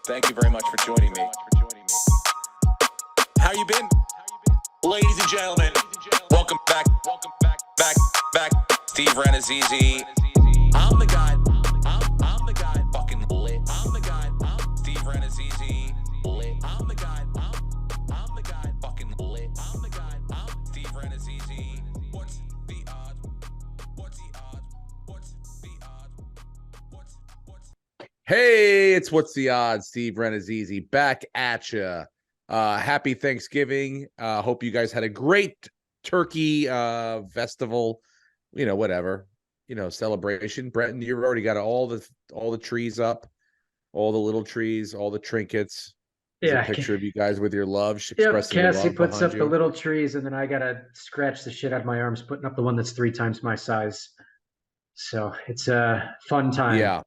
Thank you very much for joining me. How you been? Ladies and gentlemen, welcome back. Back. Steve Renazizi. I'm the guy. I'm the guy. Fucking lit. I'm the guy. Steve Renazizi. Lit. I'm the guy. I'm the guy. Fucking lit. I'm the guy. Steve Renazizi. What's the odds? What's the odds? What's the odds? What's Hey, it's What's the Odds? Steve Renazizi back at you. Happy Thanksgiving. Hope you guys had a great turkey festival, whatever, celebration. Brenton, you've already got all the trees up, all the little trees, all the trinkets. There's a picture of you guys with your love, expressing your Cassie love puts behind up you. the little trees, and then I gotta scratch the shit out of my arms putting up the one that's 3 times my size. So it's a fun time. Yeah.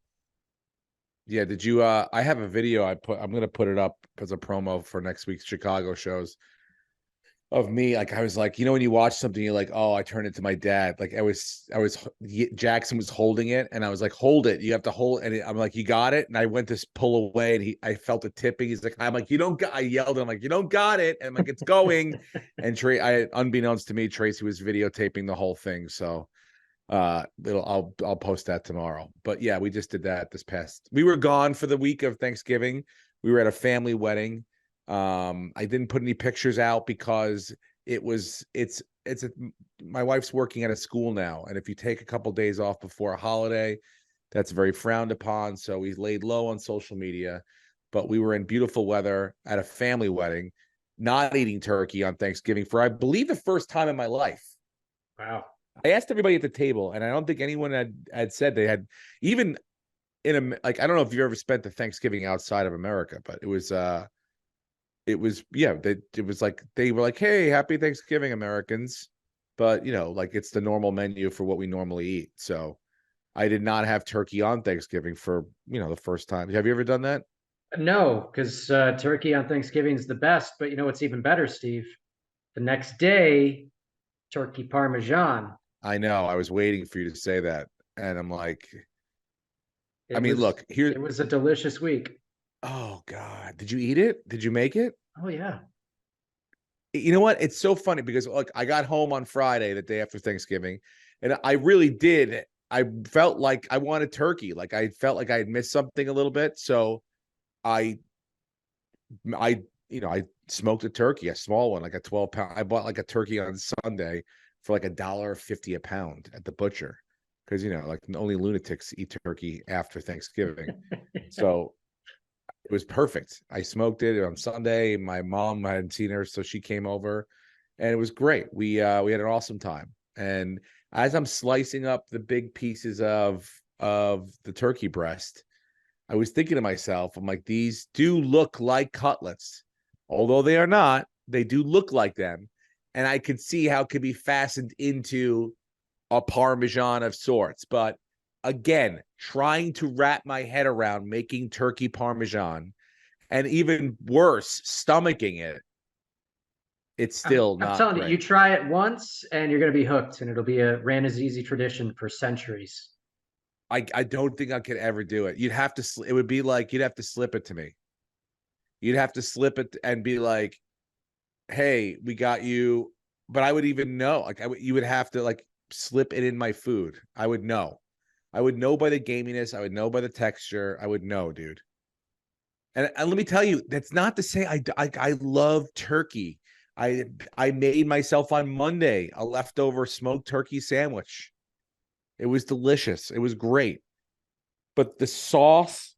Did you? I have a video. I'm gonna put it up as a promo for next week's Chicago shows. Of me, like I was like, when you watch something, you're like, oh, I turned into my dad. Like Jackson was holding it, and I was like, hold it. You have to hold, and I'm like, you got it. And I went to pull away, and I felt it tipping. He's like, I'm like, you don't got. I yelled, I'm like, you don't got it. And I'm like, it's going. And unbeknownst to me, Tracy was videotaping the whole thing. So, I'll post that tomorrow. But yeah, we just did that this past. We were gone for the week of Thanksgiving. We were at a family wedding. I didn't put any pictures out because my wife's working at a school now, and if you take a couple days off before a holiday, that's very frowned upon. So we laid low on social media, but we were in beautiful weather at a family wedding, not eating turkey on Thanksgiving for, I believe, the first time in my life. Wow. I asked everybody at the table, and I don't think anyone had said they had, even in I don't know if you've ever spent the Thanksgiving outside of America, but it was like they were like, hey, happy Thanksgiving, Americans. But like it's the normal menu for what we normally eat. So I did not have turkey on Thanksgiving for the first time. Have you ever done that? No, because turkey on Thanksgiving is the best. But you know what's even better, Steve? The next day, turkey parmesan. I know. I was waiting for you to say that, and I'm like, look here. It was a delicious week. Oh God, did you eat it? Did you make it? Oh yeah. You know what? It's so funny because look, I got home on Friday, the day after Thanksgiving, and I really did. I felt like I wanted turkey. Like I felt like I had missed something a little bit. So I smoked a turkey, a small one, like a 12-pound. I bought like a turkey on Sunday for like $1.50 a pound at the butcher. Because like only lunatics eat turkey after Thanksgiving. So it was perfect. I smoked it on Sunday. My mom, I hadn't seen her, so she came over, and it was great. We had an awesome time. And as I'm slicing up the big pieces of the turkey breast, I was thinking to myself, I'm like, these do look like cutlets, although they are not. They do look like them, and I could see how it could be fastened into a Parmesan of sorts. But again, trying to wrap my head around making turkey Parmesan, and even worse, stomaching it, it's still not. I'm telling great. you try it once and you're going to be hooked, and it'll be a Renazizi tradition for centuries. I don't think I could ever do it. You'd have to. It would be like you'd have to slip it to me. You'd have to slip it and be like, "Hey, we got you." But I would even know. Like you would have to like slip it in my food. I would know. I would know by the gaminess. I would know by the texture. I would know, dude. And let me tell you, that's not to say I love turkey. I made myself on Monday a leftover smoked turkey sandwich. It was delicious. It was great. But the sauce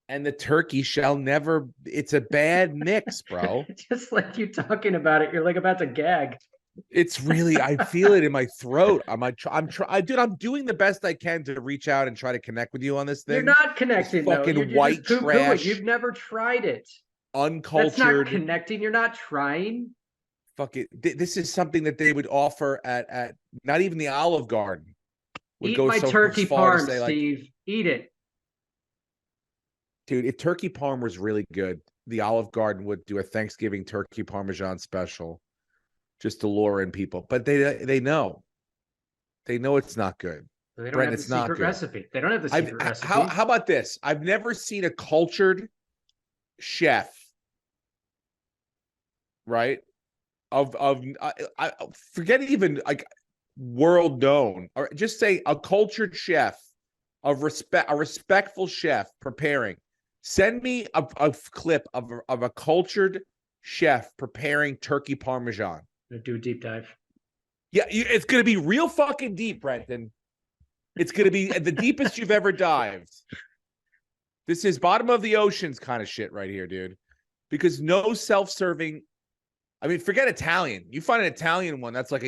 and the turkey shall never. It's a bad mix, bro. Just like you talking about it, you're like about to gag. It's really, I feel it in my throat. Dude, I'm doing the best I can to reach out and try to connect with you on this thing. You're not connecting, this though. fucking You're white just trash. You've never tried it. Uncultured. That's not connecting. You're not trying. Fuck it. This is something that they would offer at not even the Olive Garden. Eat my turkey parm, Steve. Like, eat it. Dude, if turkey parm was really good, the Olive Garden would do a Thanksgiving turkey Parmesan special just to lure in people. But they know. They know it's not good. They don't have the secret recipe. They don't have the secret recipe. How about this? I've never seen a cultured chef, right? I forget even like world known, or just say a cultured chef of respect, a respectful chef preparing. Send me a clip of a cultured chef preparing turkey parmesan. Do a deep dive. Yeah, it's going to be real fucking deep, Brenton. It's going to be the deepest you've ever dived. This is bottom of the oceans kind of shit right here, dude. Because no self-serving. I mean, forget Italian. You find an Italian one that's like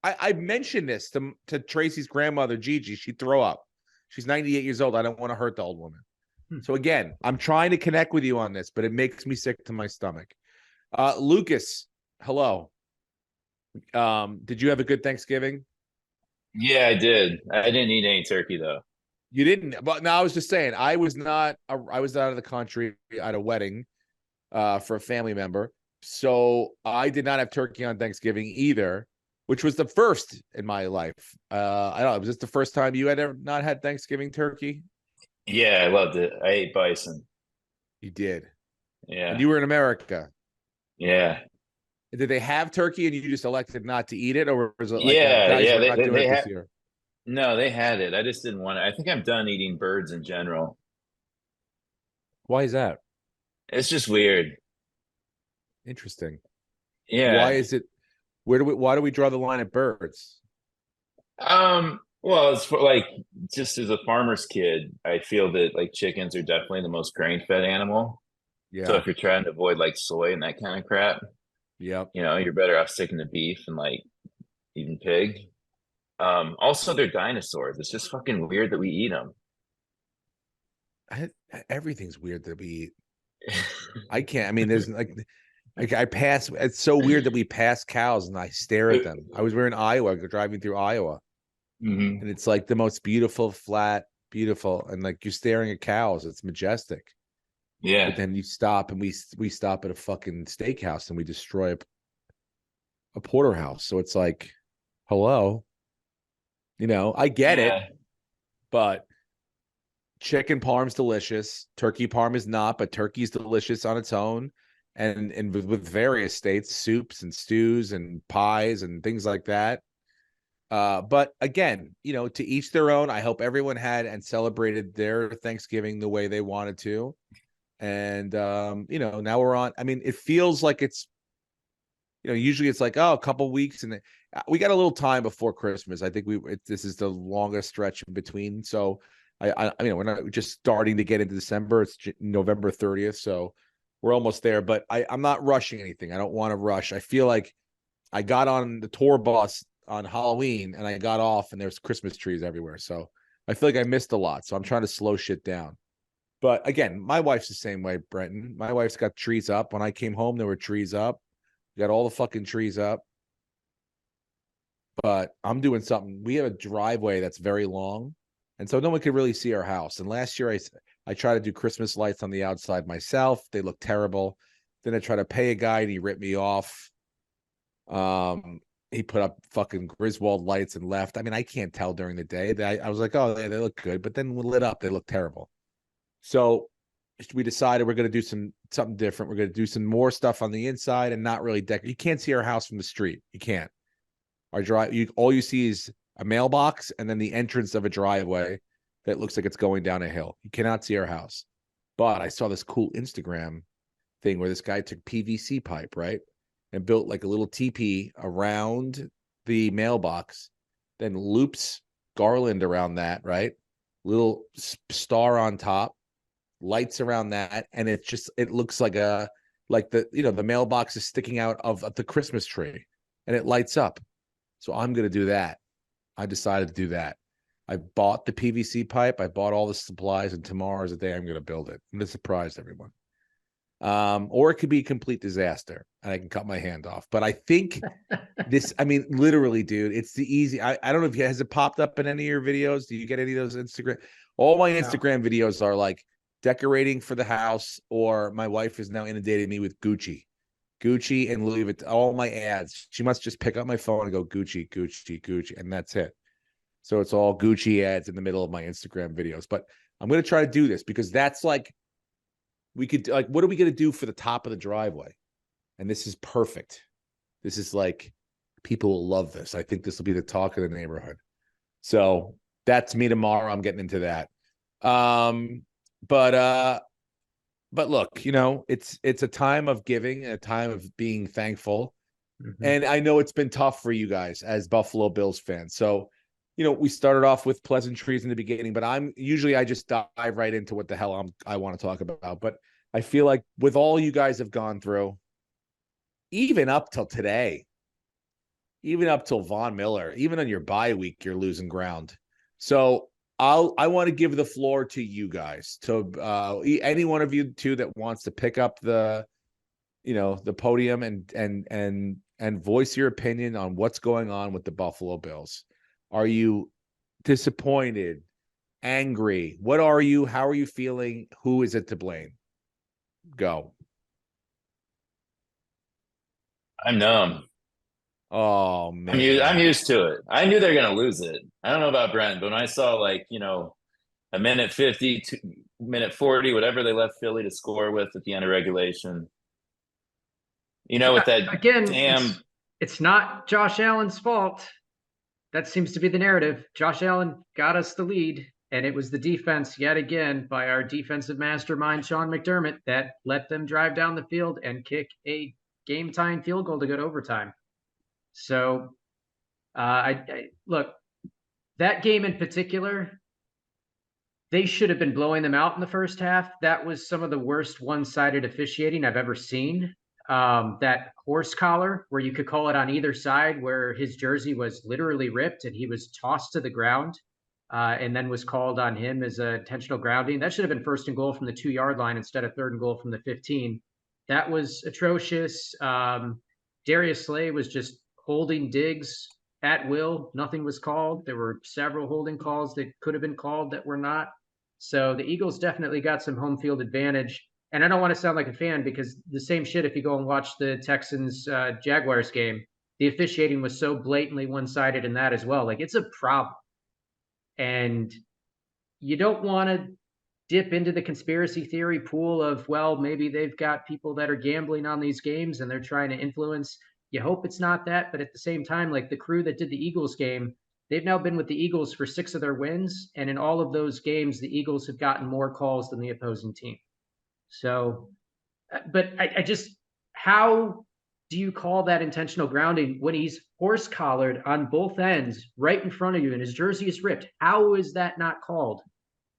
I mentioned this to Tracy's grandmother, Gigi. She'd throw up. She's 98 years old. I don't want to hurt the old woman. So again, I'm trying to connect with you on this, but it makes me sick to my stomach. Lucas, hello. Did you have a good Thanksgiving? Yeah, I did. I didn't eat any turkey though. You didn't, but no, I was just saying, I was out of the country at a wedding for a family member. So I did not have turkey on Thanksgiving either, which was the first in my life. I don't know, was this the first time you had ever not had Thanksgiving turkey? Yeah, I loved it. I ate bison. You did. Yeah. And you were in America. Yeah. Did they have turkey and you just elected not to eat it? Or was it like, Yeah, guys, yeah. we're not doing They it this had year? no, they had it. I just didn't want it. I think I'm done eating birds in general. Why is that? It's just weird. Interesting. Why Yeah. is it? Why do we draw the line at birds? Well, it's for like just as a farmer's kid, I feel that like chickens are definitely the most grain-fed animal. So Yeah. if you're trying to avoid like soy and that kind of crap, Yep. you're better off sticking to beef and like eating pig. Also they're dinosaurs. It's just fucking weird that we eat them. Everything's weird that we eat. I can't. I mean, there's like I pass. It's so weird that we pass cows and I stare at them. I was in Iowa, driving through Iowa, Mhm. and it's like the most beautiful, flat, beautiful, and like you're staring at cows. It's majestic. Yeah. But then you stop, and we stop at a fucking steakhouse and we destroy a porterhouse. So it's like, hello, I get it, Yeah. but chicken parm's delicious. Turkey parm is not, but turkey's delicious on its own. And with various states, soups and stews and pies and things like that. But again, to each their own. I hope everyone had and celebrated their Thanksgiving the way they wanted to. And now we're on. I mean, it feels like it's, usually it's like, oh, a couple weeks, and we got a little time before Christmas. I think this is the longest stretch in between. So I mean, we're not just starting to get into December. It's November 30th, so we're almost there. But I'm not rushing anything. I don't want to rush. I feel like I got on the tour bus on Halloween and I got off, and there's Christmas trees everywhere. So I feel like I missed a lot. So I'm trying to slow shit down. But again, my wife's the same way, Brenton. My wife's got trees up. When I came home, there were trees up. We got all the fucking trees up. But I'm doing something. We have a driveway that's very long, and so no one could really see our house. And last year, I tried to do Christmas lights on the outside myself. They look terrible. Then I tried to pay a guy, and he ripped me off. He put up fucking Griswold lights and left. I mean, I can't tell during the day. I was like, oh, they look good, but then when lit up, they look terrible. So we decided we're going to do something different. We're going to do some more stuff on the inside and not really decorate. You can't see our house from the street. You can't. Our all you see is a mailbox and then the entrance of a driveway that looks like it's going down a hill. You cannot see our house. But I saw this cool Instagram thing where this guy took PVC pipe, right, and built like a little teepee around the mailbox, then loops garland around that, right? Little star on top, lights around that, and it looks like the mailbox is sticking out of the Christmas tree, and it lights up. So I'm going to do that. I decided to do that. I bought the PVC pipe. I bought all the supplies, and tomorrow is the day I'm going to build it. I'm going to surprise everyone. Or it could be a complete disaster, and I can cut my hand off. But I think I mean, literally, dude, it's the easy. I don't know if has it popped up in any of your videos? Do you get any of those Instagram? All my Instagram videos are like decorating for the house, or my wife is now inundating me with Gucci and Louis Vuitton, all my ads. She must just pick up my phone and go Gucci, Gucci, Gucci, and that's it. So it's all Gucci ads in the middle of my Instagram videos. But I'm going to try to do this because that's like, we could like, what are we going to do for the top of the driveway? And this is perfect. This is like, people will love this. I think this will be the talk of the neighborhood. So that's me tomorrow. I'm getting into that. But look, you know, it's a time of giving, a time of being thankful. Mm-hmm. And I know it's been tough for you guys as Buffalo Bills fans. So, you know, we started off with pleasantries in the beginning, but I just dive right into what the hell I want to talk about. But I feel like with all you guys have gone through, even up till today, even up till Von Miller, even on your bye week, you're losing ground. So I want to give the floor to you guys, to any one of you two that wants to pick up the podium and voice your opinion on what's going on with the Buffalo Bills. Are you disappointed, angry? What are you? How are you feeling? Who is it to blame? Go. I'm numb. Oh man, I'm used to it. I knew they're gonna lose it. I don't know about Brenton, but when I saw like, a minute 50, minute 40, whatever they left Philly to score with at the end of regulation. With that Again, damn it's not Josh Allen's fault. That seems to be the narrative. Josh Allen got us the lead, and it was the defense yet again by our defensive mastermind, Sean McDermott, that let them drive down the field and kick a game-tying field goal to go to overtime. So, I look, that game in particular, they should have been blowing them out in the first half. That was some of the worst one-sided officiating I've ever seen. That horse collar where you could call it on either side, where his jersey was literally ripped and he was tossed to the ground, and then was called on him as a intentional grounding. That should have been first and goal from the 2-yard line instead of third and goal from the 15. That was atrocious. Darius Slay was just holding Diggs at will. Nothing was called. There were several holding calls that could have been called that were not. So the Eagles definitely got some home field advantage. And I don't want to sound like a fan because the same shit, if you go and watch the Texans Jaguars game, the officiating was so blatantly one-sided in that as well. Like, it's a problem. And you don't want to dip into the conspiracy theory pool of, well, maybe they've got people that are gambling on these games and they're trying to influence. You hope it's not that, but at the same time, like the crew that did the Eagles game, they've now been with the Eagles for 6 of their wins, and in all of those games, the Eagles have gotten more calls than the opposing team. So, but I just, how do you call that intentional grounding when he's horse collared on both ends right in front of you and his jersey is ripped? How is that not called?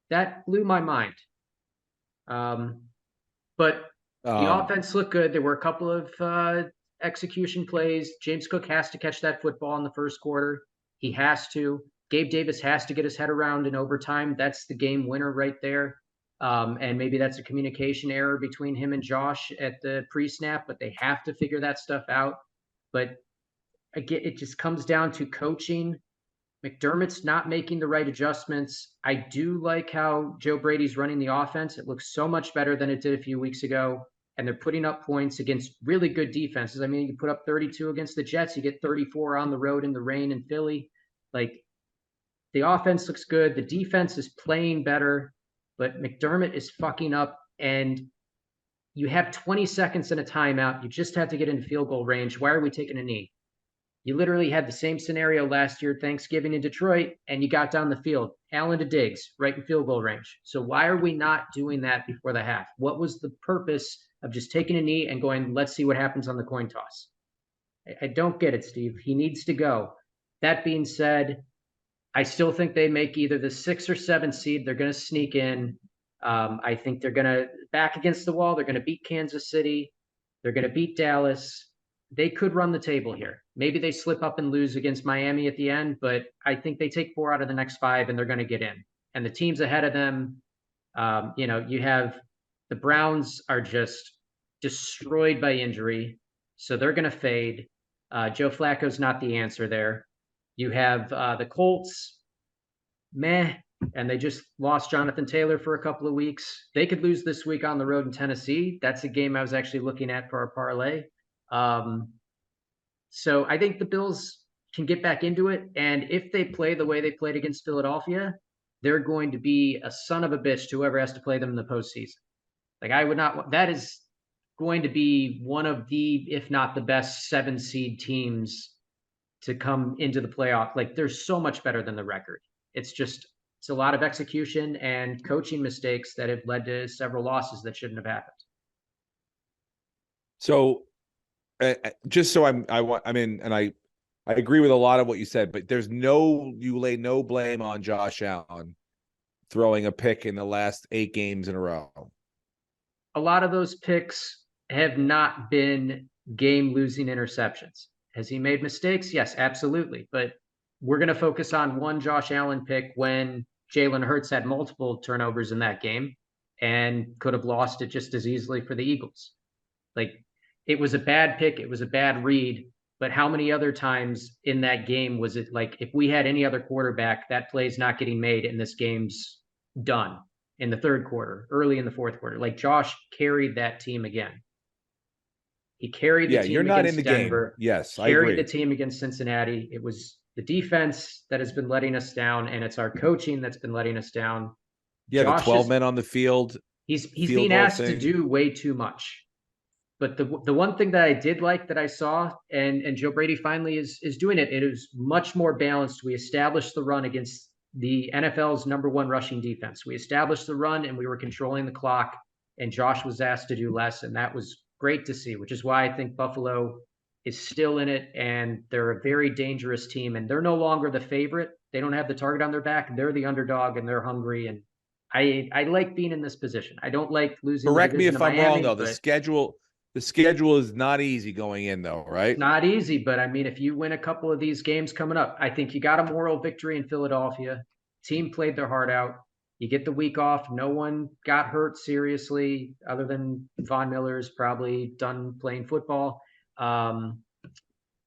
That blew my mind. But the offense looked good. There were a couple of execution plays. James Cook has to catch that football in the first quarter. He has to. Gabe Davis has to get his head around in overtime. That's the game winner right there. And maybe that's a communication error between him and Josh at the pre-snap, but they have to figure that stuff out. But again, it just comes down to coaching. McDermott's not making the right adjustments. I do like how Joe Brady's running the offense. It looks so much better than it did a few weeks ago. And they're putting up points against really good defenses. I mean, you put up 32 against the Jets, you get 34 on the road in the rain in Philly. Like, the offense looks good. The defense is playing better, but McDermott is fucking up. And you have 20 seconds in a timeout. You just have to get into field goal range. Why are we taking a knee? You literally had the same scenario last year, Thanksgiving in Detroit, and you got down the field. Allen to Diggs, right in field goal range. So why are we not doing that before the half? What was the purpose of just taking a knee and going, let's see what happens on the coin toss? I don't get it, Steve. He needs to go. That being said, I still think they make either the 6 or 7 seed. They're going to sneak in. I think they're going to back against the wall. They're going to beat Kansas City. They're going to beat Dallas. They could run the table here. Maybe they slip up and lose against Miami at the end, but I think they take 4 out of the next 5 and they're going to get in. And the teams ahead of them, you have the Browns are just destroyed by injury, so they're going to fade. Joe Flacco's not the answer there. You have the Colts, meh, and they just lost Jonathan Taylor for a couple of weeks. They could lose this week on the road in Tennessee. That's a game I was actually looking at for our parlay. So I think the Bills can get back into it. And if they play the way they played against Philadelphia, they're going to be a son of a bitch to whoever has to play them in the postseason. Like, I would not, that is going to be one of the, if not the best 7 seed teams to come into the playoff. Like, they're so much better than the record. It's a lot of execution and coaching mistakes that have led to several losses that shouldn't have happened. So just so I agree with a lot of what you said, but you lay no blame on Josh Allen throwing a pick in the last 8 games in a row. A lot of those picks have not been game-losing interceptions. Has he made mistakes? Yes, absolutely. But we're going to focus on one Josh Allen pick when Jalen Hurts had multiple turnovers in that game and could have lost it just as easily for the Eagles. Like, it was a bad pick. It was a bad read. But how many other times in that game was it like, if we had any other quarterback, that play's not getting made and this game's done in the third quarter, early in the fourth quarter? Like, Josh carried that team again. He carried the team you're not against in the Denver. game. Yes, I carried agree. the team against Cincinnati. It was the defense that has been letting us down, and it's our coaching that's been letting us down. Yeah, Josh the 12 men on the field. He's being asked to do way too much. But the one thing that I did like that I saw, and Joe Brady finally is doing it, it is much more balanced. We established the run against the NFL's #1 rushing defense. We established the run and we were controlling the clock, and Josh was asked to do less, and that was great to see, which is why I think Buffalo is still in it, and they're a very dangerous team, and they're no longer the favorite. They don't have the target on their back. They're the underdog, and they're hungry, and I like being in this position. I don't like losing. Correct me if I'm wrong, though. The schedule is not easy going in, though, right? It's not easy, but I mean, if you win a couple of these games coming up, I think you got a moral victory in Philadelphia. Team played their heart out. You get the week off. No one got hurt seriously, other than Von Miller's probably done playing football.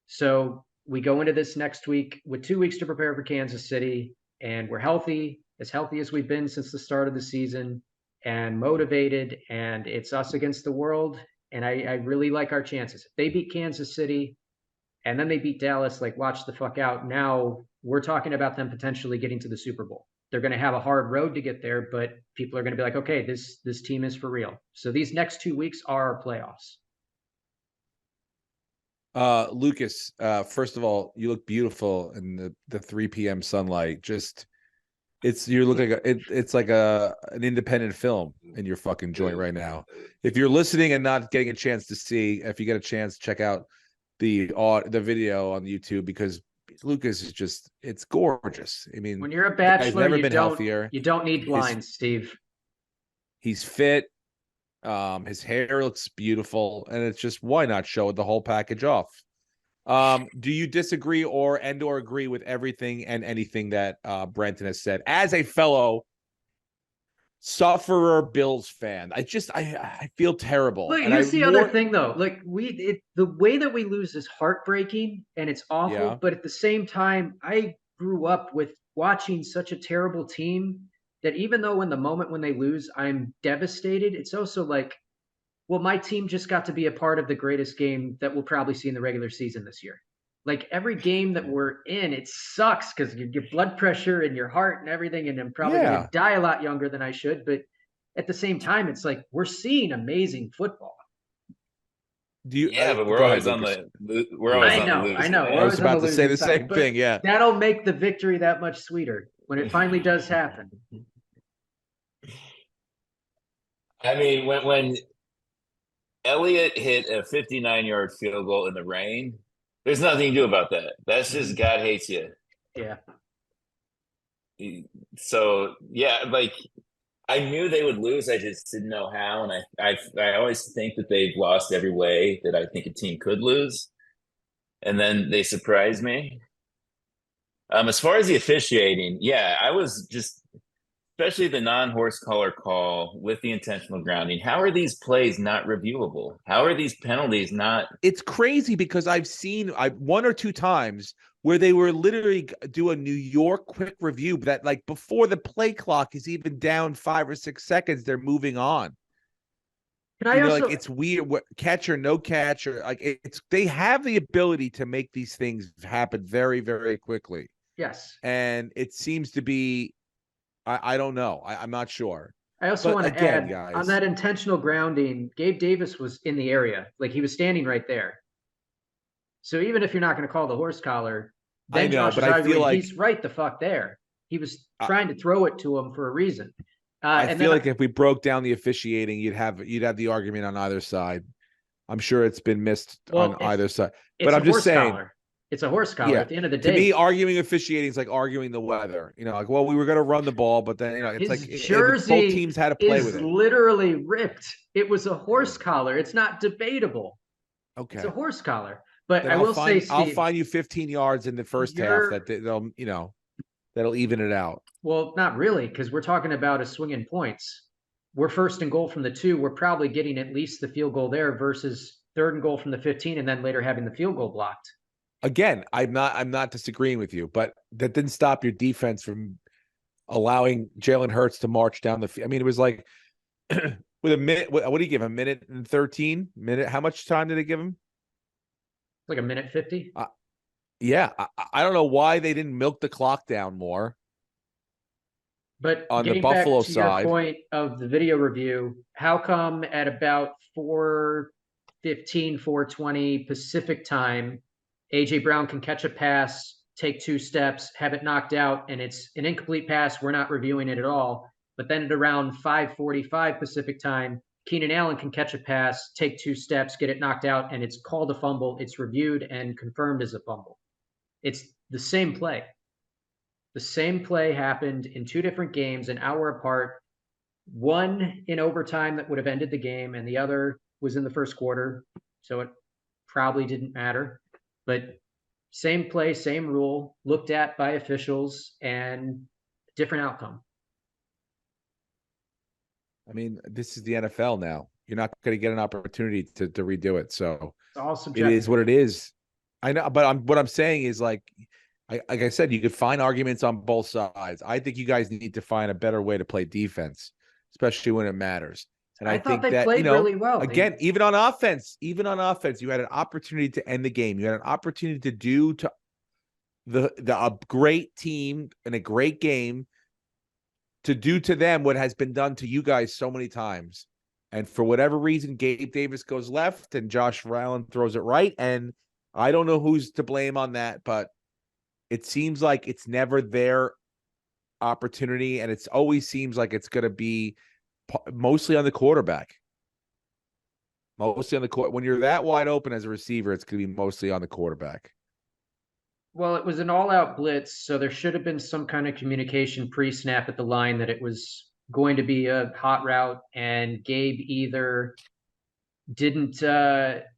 So we go into this next week with 2 weeks to prepare for Kansas City, and we're healthy as we've been since the start of the season, and motivated, and it's us against the world. And I really like our chances. If they beat Kansas City and then they beat Dallas, like, watch the fuck out. Now we're talking about them potentially getting to the Super Bowl. They're going to have a hard road to get there, but people are going to be like, okay, this team is for real. So these next 2 weeks are our playoffs. Lucas, first of all, you look beautiful in the 3 p.m. sunlight. You look like it's like an independent film in your fucking joint right now. If you're listening and not getting a chance to see, if you get a chance, check out the video on YouTube, because Lucas is it's gorgeous. I mean, when you're a bachelor, he's never been healthier. You don't need blinds, Steve. He's fit. His hair looks beautiful, and it's just, why not show the whole package off? Do you disagree or agree with everything and anything that Brenton has said as a fellow sufferer Bills fan? I feel terrible. Look, here's the other thing, though. Like, the way that we lose is heartbreaking and it's awful. Yeah. But at the same time, I grew up with watching such a terrible team that even though in the moment when they lose, I'm devastated, it's also like, well, my team just got to be a part of the greatest game that we'll probably see in the regular season this year. Like, every game that we're in, it sucks because your blood pressure and your heart and everything, and I'm probably going to die a lot younger than I should. But at the same time, it's like, we're seeing amazing football. But we're always on the losing. I know. I was about to say the same thing. Yeah, that'll make the victory that much sweeter when it finally does happen. I mean, when Elliott hit a 59-yard field goal in the rain, there's nothing you do about that. That's just God hates you. Yeah. So, yeah, like, I knew they would lose. I just didn't know how. And I always think that they've lost every way that I think a team could lose. And then they surprised me. As far as the officiating, I was just, especially the non-horse collar call with the intentional grounding. How are these plays not reviewable? How are these penalties not? It's crazy because I've seen 1 or 2 times where they were literally do a New York quick review that, like, before the play clock is even down 5 or 6 seconds, they're moving on. Can I also? it's weird. What catch or no catch or it's they have the ability to make these things happen very, very quickly. Yes. And it seems to be, I don't know. I'm not sure. I also But want to again, add on guys, that intentional grounding, Gabe Davis was in the area, like he was standing right there. So even if you're not going to call the horse collar, I then know, Josh but is I feel arguing like he's right the fuck there. He was I, trying to throw it to him for a reason. I And feel then like if we broke down the officiating, you'd have the argument on either side. I'm sure it's been missed on either side. But it's a I'm just horse saying, collar. It's a horse collar yeah. at the end of the To day. me, arguing officiating is like arguing the weather. Like, well, we were going to run the ball, but then it's His like both jersey teams had to play is with it. literally ripped. It was a horse collar. It's not debatable. Okay, It's a horse collar. But then I will say, I'll Steve, find you 15 yards in the first half that they'll that'll even it out. well, not really, because we're talking about a swing in points. We're first and goal from the 2. We're probably getting at least the field goal there versus third and goal from the 15, and then later having the field goal blocked. Again, I'm not disagreeing with you, but that didn't stop your defense from allowing Jalen Hurts to march down the field. I mean, it was like with a minute. What do you give him? A minute and 13 minute? How much time did they give him? Like a minute 50. Yeah, I don't know why they didn't milk the clock down more. But on the getting Buffalo back to side, your point of the video review, how come at about 4:15, 4:20 Pacific time, AJ Brown can catch a pass, take 2 steps, have it knocked out, and it's an incomplete pass. We're not reviewing it at all. But then at around 5:45 Pacific time, Keenan Allen can catch a pass, take 2 steps, get it knocked out, and it's called a fumble. It's reviewed and confirmed as a fumble. It's the same play. The same play happened in 2 different games, an hour apart. One in overtime that would have ended the game, and the other was in the first quarter. So it probably didn't matter. But same play, same rule, looked at by officials, and different outcome. I mean, this is the NFL now. You're not going to get an opportunity to redo it. So It's all subjective. it is what it is. I know, but what I'm saying is like I said, you could find arguments on both sides. I think you guys need to find a better way to play defense, especially when it matters. And I think thought they that, played really well. Again, even on offense, you had an opportunity to end the game. You had an opportunity to do to a great team and a great game, to do to them what has been done to you guys so many times. And for whatever reason, Gabe Davis goes left and Josh Allen throws it right. And I don't know who's to blame on that, but it seems like it's never their opportunity. And it's always seems like it's going to be mostly on the quarterback. Mostly on the court. When you're that wide open as a receiver, it's going to be mostly on the quarterback. Well, it was an all-out blitz, so there should have been some kind of communication pre-snap at the line that it was going to be a hot route, and Gabe either didn't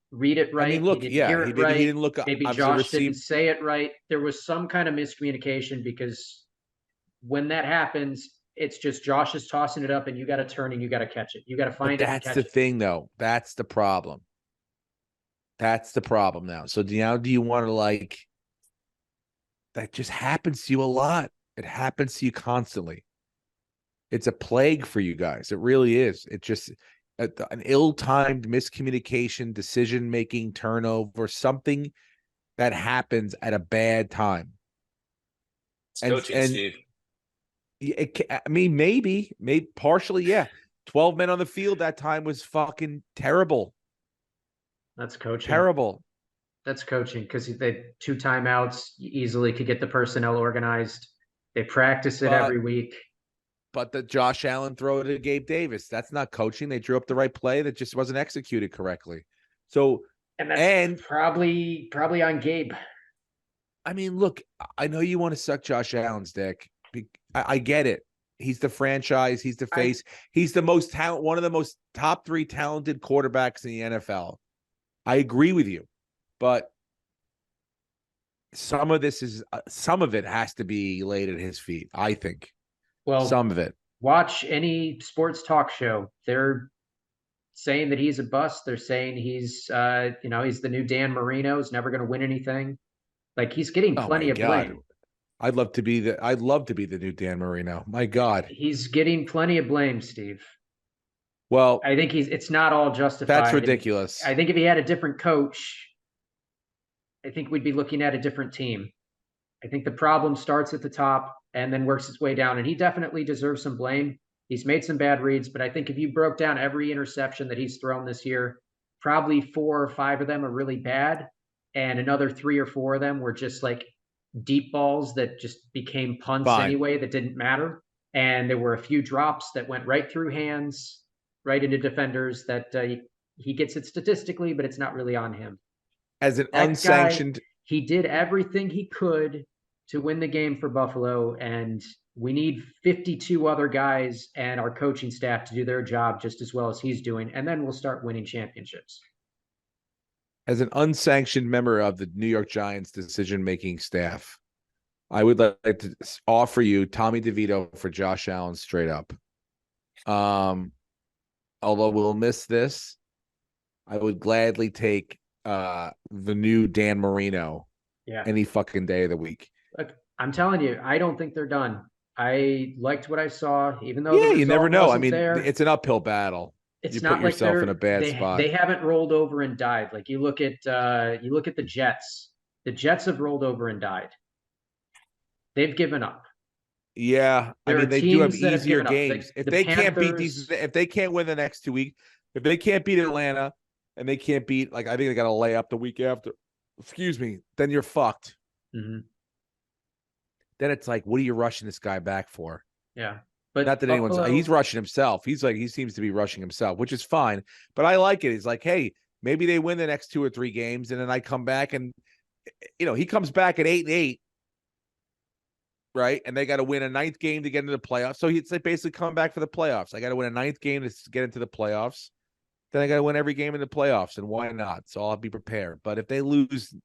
read it right. I mean, look, he didn't look. Maybe Josh didn't say it right. There was some kind of miscommunication, because when that happens, it's just Josh is tossing it up, and you got to turn and you got to catch it. You got to find it. That's the thing, though. That's the problem. That's the problem now. So now, do you want to that just happens to you a lot. It happens to you constantly. It's a plague for you guys. It really is. It just an ill-timed miscommunication, decision-making, turnover, something that happens at a bad time. It's coaching, Steve. I mean, maybe partially, yeah. 12 men on the field that time was fucking terrible. That's coaching. Terrible. That's coaching, because they 2 timeouts, you easily could get the personnel organized. They practice it every week. But the Josh Allen throw to Gabe Davis, that's not coaching. They drew up the right play that just wasn't executed correctly. So and that's probably on Gabe. I mean, look, I know you want to suck Josh Allen's dick. I get it. He's the franchise. He's the face. He's the most one of the most top 3 talented quarterbacks in the NFL. I agree with you. But some of it has to be laid at his feet, I think. Well, some of it. Watch any sports talk show. They're saying that he's a bust. They're saying he's he's the new Dan Marino. He's never going to win anything. Like, he's getting plenty of blame. I'd love to be the new Dan Marino. My God. He's getting plenty of blame, Steve. Well, I think it's not all justified. that's ridiculous. I think if he had a different coach, I think we'd be looking at a different team. I think the problem starts at the top and then works its way down. And he definitely deserves some blame. He's made some bad reads, but I think if you broke down every interception that he's thrown this year, probably 4 or 5 of them are really bad. And another 3 or 4 of them were just like deep balls that just became punts anyway that didn't matter. And there were a few drops that went right through hands, right into defenders that he gets it statistically, but it's not really on him. As an That unsanctioned guy, he did everything he could to win the game for Buffalo, and we need 52 other guys and our coaching staff to do their job just as well as he's doing, and then we'll start winning championships. As an unsanctioned member of the New York Giants decision-making staff, I would like to offer you Tommy DeVito for Josh Allen straight up. Although we'll miss this, I would gladly take the new Dan Marino any fucking day of the week. Look, I'm telling you, I don't think they're done. I liked what I saw, even though you never know. I mean, there. It's an uphill battle. It's you not put like yourself in a bad spot. They haven't rolled over and died. Like you look at the Jets. The Jets have rolled over and died. They've given up. Yeah, I mean they do have easier games. If they can't beat these, if they can't win the next 2 weeks, if they can't beat Atlanta, and they can't beat, like, I think they got to lay up the week after. Excuse me. Then you're fucked. Mm-hmm. Then it's like, what are you rushing this guy back for? Yeah. But not that he's rushing himself. He seems to be rushing himself, which is fine. But I like it. He's like, hey, maybe they win the next 2 or 3 games, and then I come back and, he comes back at 8-8, right? And they got to win a 9th game to get into the playoffs. So he's basically come back for the playoffs. I got to win a 9th game to get into the playoffs. Then I got to win every game in the playoffs, and why not? So I'll be prepared. But if they lose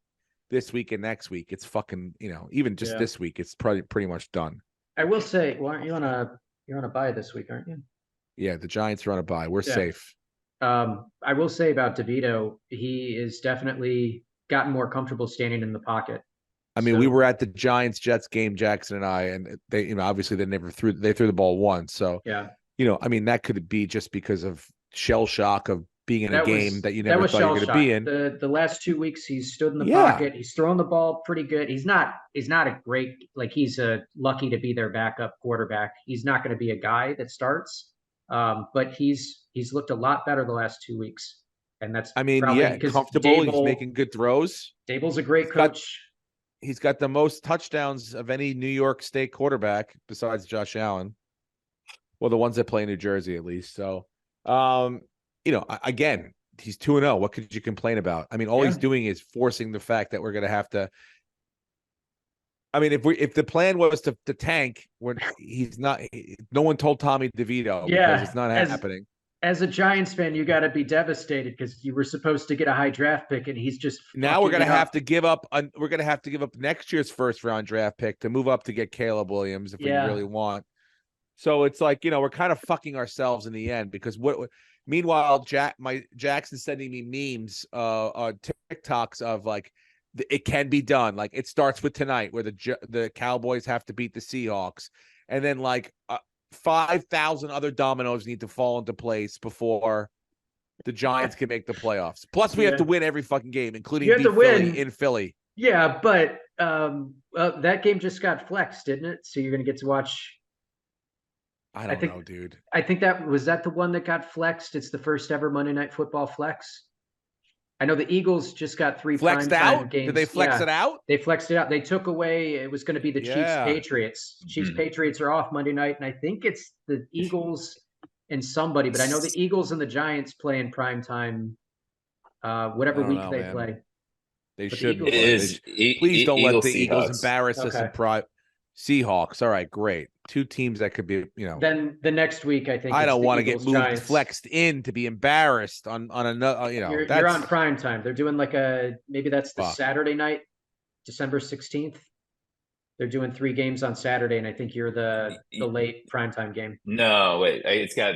this week and next week, it's fucking, even just this week, it's probably pretty much done. I will say, well, aren't you on a bye this week, aren't you? Yeah, the Giants are on a bye. We're safe. I will say about DeVito, he is definitely gotten more comfortable standing in the pocket. I mean, we were at the Giants-Jets game, Jackson and I, and they, obviously they threw the ball once. So, I mean, that could be just because of shell shock of being in a game that you never thought you were going to be in. The last 2 weeks, he's stood in the pocket. He's thrown the ball pretty good. He's not a great, like, he's lucky to be their backup quarterback. He's not going to be a guy that starts, but he's looked a lot better the last 2 weeks. And that's comfortable. He's making good throws. Dable's a great coach. He's got the most touchdowns of any New York State quarterback besides Josh Allen. Well, the ones that play in New Jersey, at least. So, again, he's 2-0. What could you complain about? I mean, all he's doing is forcing the fact that we're going to have to. I mean, if the plan was to tank, he's not. No one told Tommy DeVito because it's not happening. As a Giants fan, you got to be devastated because you were supposed to get a high draft pick, and he's just now we're going to have to give up. We're going to have to give up next year's first round draft pick to move up to get Caleb Williams if we really want. So it's like, we're kind of fucking ourselves in the end because meanwhile, Jackson's sending me memes, TikToks of like, it can be done. Like it starts with tonight where the Cowboys have to beat the Seahawks. And then like 5,000 other dominoes need to fall into place before the Giants can make the playoffs. Plus we have to win every fucking game, including beat Philly in Philly. Yeah, but that game just got flexed, didn't it? So you're going to get to watch. I don't know, dude. I think that the one that got flexed. It's the first ever Monday Night Football flex. I know the Eagles just got 3 flexed out games. Did they flex it out? They flexed it out. They took away. It was going to be the Chiefs Patriots. Chiefs Patriots are off Monday night, and I think it's the Eagles and somebody. But I know the Eagles and the Giants play in prime time. Whatever week they play. They should. Please don't let the Eagles embarrass us in prime. Seahawks. All right, great. 2 teams that could be, Then the next week, I think I don't want to get moved, Giants. flexed in to be embarrassed on another. You're on prime time. They're doing like maybe that's the Saturday night, December 16th. They're doing 3 games on Saturday, and I think you're the late primetime game. No, wait. It's got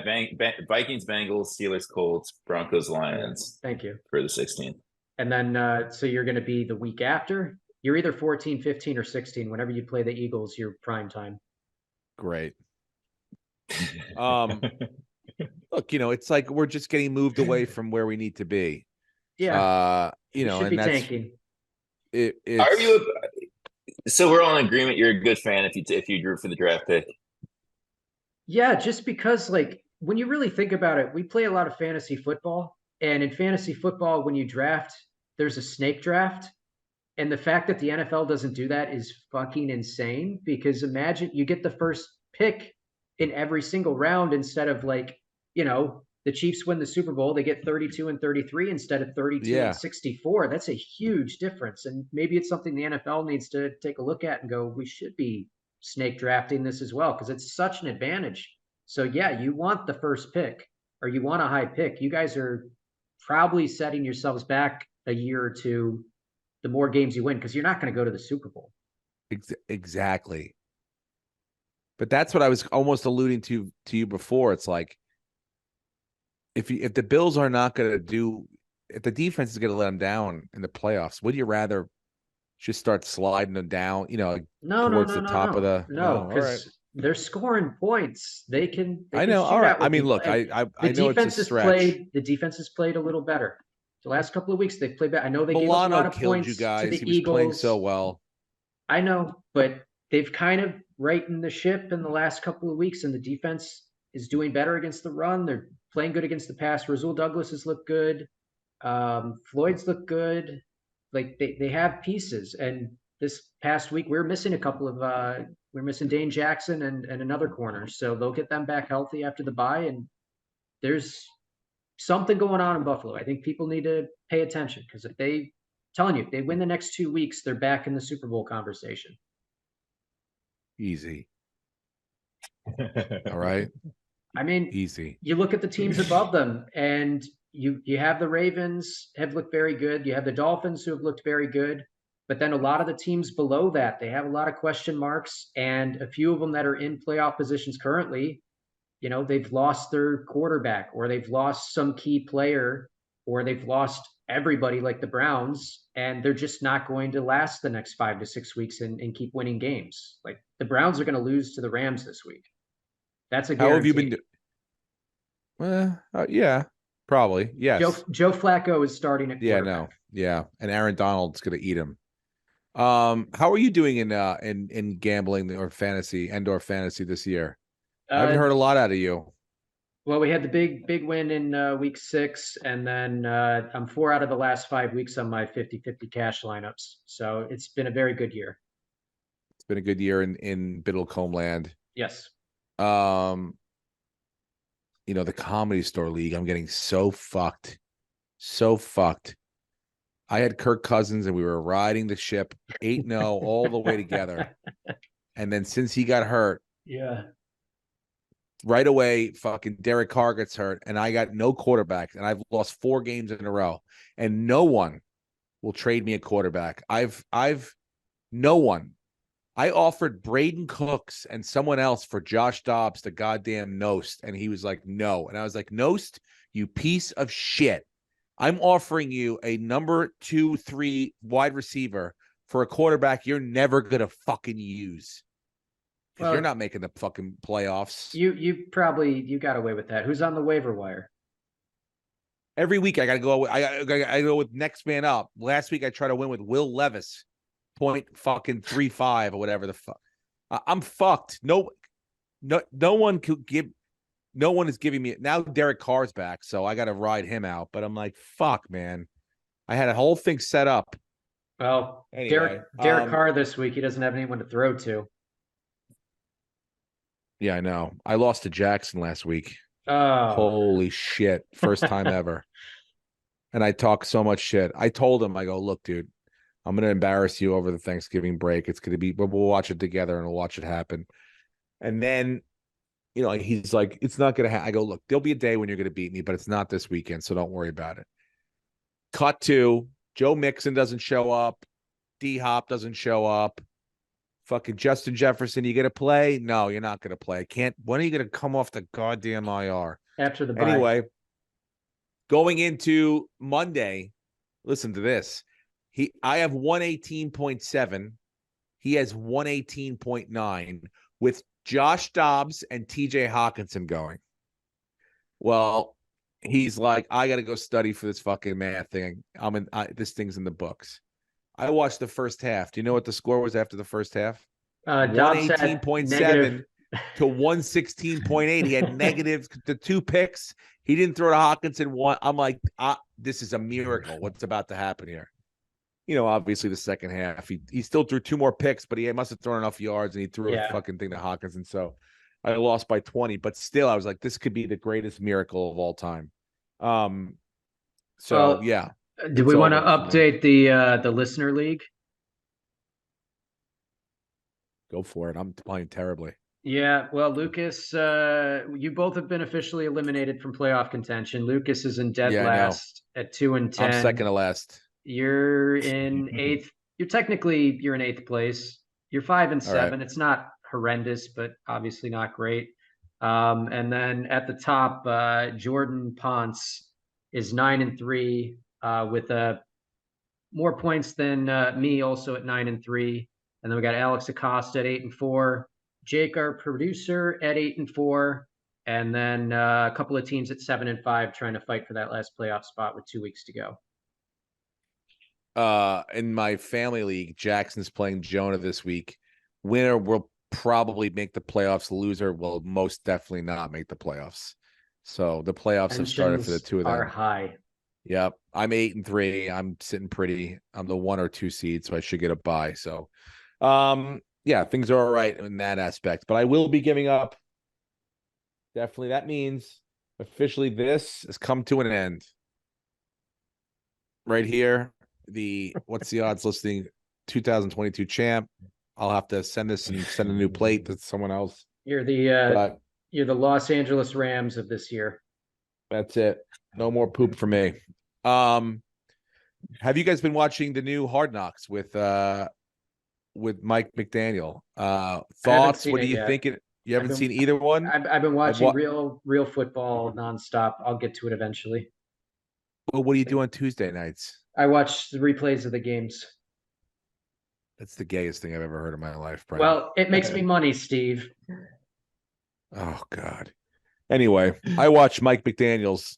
Vikings, Bengals, Steelers, Colts, Broncos, Lions. Thank you. For the 16th. And then, so you're going to be the week after? You're either 14, 15, or 16. Whenever you play the Eagles, you're prime time. Great. look, it's like we're just getting moved away from where we need to be. Yeah, You we know, should be and that's tanking. it. Are It's you? So we're all in agreement. You're a good fan if you drew for the draft pick. Yeah, just because like when you really think about it, we play a lot of fantasy football, and in fantasy football, when you draft, there's a snake draft. And the fact that the NFL doesn't do that is fucking insane because imagine you get the first pick in every single round instead of like, the Chiefs win the Super Bowl, they get 32 and 33 instead of 32 and yeah, 64. That's a huge difference. And maybe it's something the NFL needs to take a look at and go, we should be snake drafting this as well because it's such an advantage. So, yeah, you want the first pick or you want a high pick. You guys are probably setting yourselves back a year or two the more games you win because you're not going to go to the Super Bowl. exactly. But that's what I was almost alluding to you before. It's like if the Bills are not going to do, if the defense is going to let them down in the playoffs, would you rather just start sliding them down? No, no, towards no, the no, top of no, the no, all right. because they're scoring points. They I can know. All shoot right. out I with mean, people. look, And I know it's a stretch. The defense has played a little better. The last couple of weeks they've played better. I know they gave up a Milano lot of killed you points to guys. the He was playing so Eagles. well. I know, but they've kind of rightened the ship in the last couple of weeks, and the defense is doing better against the run. They're playing good against the pass. Rasul Douglas has looked good. Floyd's looked good. Like they have pieces. And this past week we're missing a couple of we're missing Dane Jackson and another corner. So they'll get them back healthy after the bye. And there's something going on in Buffalo. I think people need to pay attention because if they telling you if they win the next 2 weeks, they're back in the Super Bowl conversation. Easy. All right. I mean, Easy. you look at the teams above them, and you have the Ravens have looked very good. You have the Dolphins who have looked very good, but then a lot of the teams below that they have a lot of question marks, and a few of them that are in playoff positions currently, they've lost their quarterback, or they've lost some key player, or they've lost everybody like the Browns, and they're just not going to last the next 5 to 6 weeks and keep winning games. Like the Browns are going to lose to the Rams this week. That's a How have you guarantee. been? Well, yeah, probably. Yes. Joe Flacco is starting at Yeah, quarterback. no. Yeah. And Aaron Donald's gonna eat him. How are you doing in gambling or fantasy this year? I haven't heard a lot out of you. Well, we had the big win in week 6, and then I'm 4 out of the last 5 weeks on my 50-50 cash lineups. So it's been a very good year. It's been a good year in Biddlecombe land. Yes. The Comedy Store League, I'm getting so fucked. So fucked. I had Kirk Cousins and we were riding the ship 8-0 all the way together. And then since he got hurt, yeah, right away, fucking Derek Carr gets hurt, and I got no quarterback, and I've lost 4 games in a row, and no one will trade me a quarterback. No one. I offered Braden Cooks and someone else for Josh Dobbs, the goddamn Nost, and he was like, no. And I was like, Nost, you piece of shit. I'm offering you a number 2, 3 wide receiver for a quarterback you're never gonna fucking use. Well, you're not making the fucking playoffs. You got away with that. Who's on the waiver wire? Every week I gotta go. I go with next man up. Last week I tried to win with Will Levis, 0.35 or whatever the fuck. I'm fucked. No one could give. No one is giving me now. Derek Carr's back, so I got to ride him out. But I'm like, fuck, man. I had a whole thing set up. Well, anyway, Derek Carr this week, he doesn't have anyone to throw to. Yeah, I know. I lost to Jackson last week. Oh, holy shit! First time ever. And I talk so much shit. I told him, I go, look, dude, I'm gonna embarrass you over the Thanksgiving break. It's gonna be, but we'll watch it together and we'll watch it happen. And then, he's like, it's not gonna happen. I go, look, there'll be a day when you're gonna beat me, but it's not this weekend, so don't worry about it. Cut to Joe Mixon doesn't show up, D Hop doesn't show up. Fucking Justin Jefferson, you gonna play? No, you're not gonna play. When are you gonna come off the goddamn IR? After the bye. Anyway, going into Monday, listen to this. I have 118.7. He has 118.9 with Josh Dobbs and TJ Hawkinson going. Well, he's like, I got to go study for this fucking math thing. This thing's in the books. I watched the first half. Do you know what the score was after the first half? Dobbs had 118.7 to 116.8. He had negative the 2 picks. He didn't throw to Hawkinson one. I'm like, this is a miracle. What's about to happen here? Obviously the second half, he still threw 2 more picks, but he must have thrown enough yards and he threw a fucking thing to Hawkinson. So I lost by 20, but still I was like, this could be the greatest miracle of all time. Yeah. Do we want to update the listener league? Go for it. I'm playing terribly. Yeah, well, Lucas, you both have been officially eliminated from playoff contention. Lucas is in dead last at 2-10. I'm second to last. You're in 8th. You're in 8th place. You're 5-7. Right. It's not horrendous, but obviously not great. And then at the top, Jordan Ponce is 9-3 with more points than me, also at 9-3. And then we got Alex Acosta at 8-4. Jake, our producer, at 8-4, and then a couple of teams at 7-5 trying to fight for that last playoff spot with 2 weeks to go. In my family league, Jackson's playing Jonah this week. Winner will probably make the playoffs. Loser will most definitely not make the playoffs. So the playoffs have started for the two of them. Are high. Yep. I'm 8-3. I'm sitting pretty. I'm the 1 or 2 seed, so I should get a bye. So yeah, things are all right in that aspect, but I will be giving up. Definitely. That means officially this has come to an end. Right here, what's the odds listing? 2022 champ. I'll have to send this and send a new plate to someone else. You're the Los Angeles Rams of this year. That's it. No more poop for me. Have you guys been watching the new Hard Knocks with Mike McDaniel? Thoughts? What do you think? You haven't seen either one? I've been watching real football nonstop. I'll get to it eventually. Well, what do you do on Tuesday nights? I watch the replays of the games. That's the gayest thing I've ever heard in my life, Brenton. Well, it makes me money, Steve. Oh, God. Anyway, I watch Mike McDaniels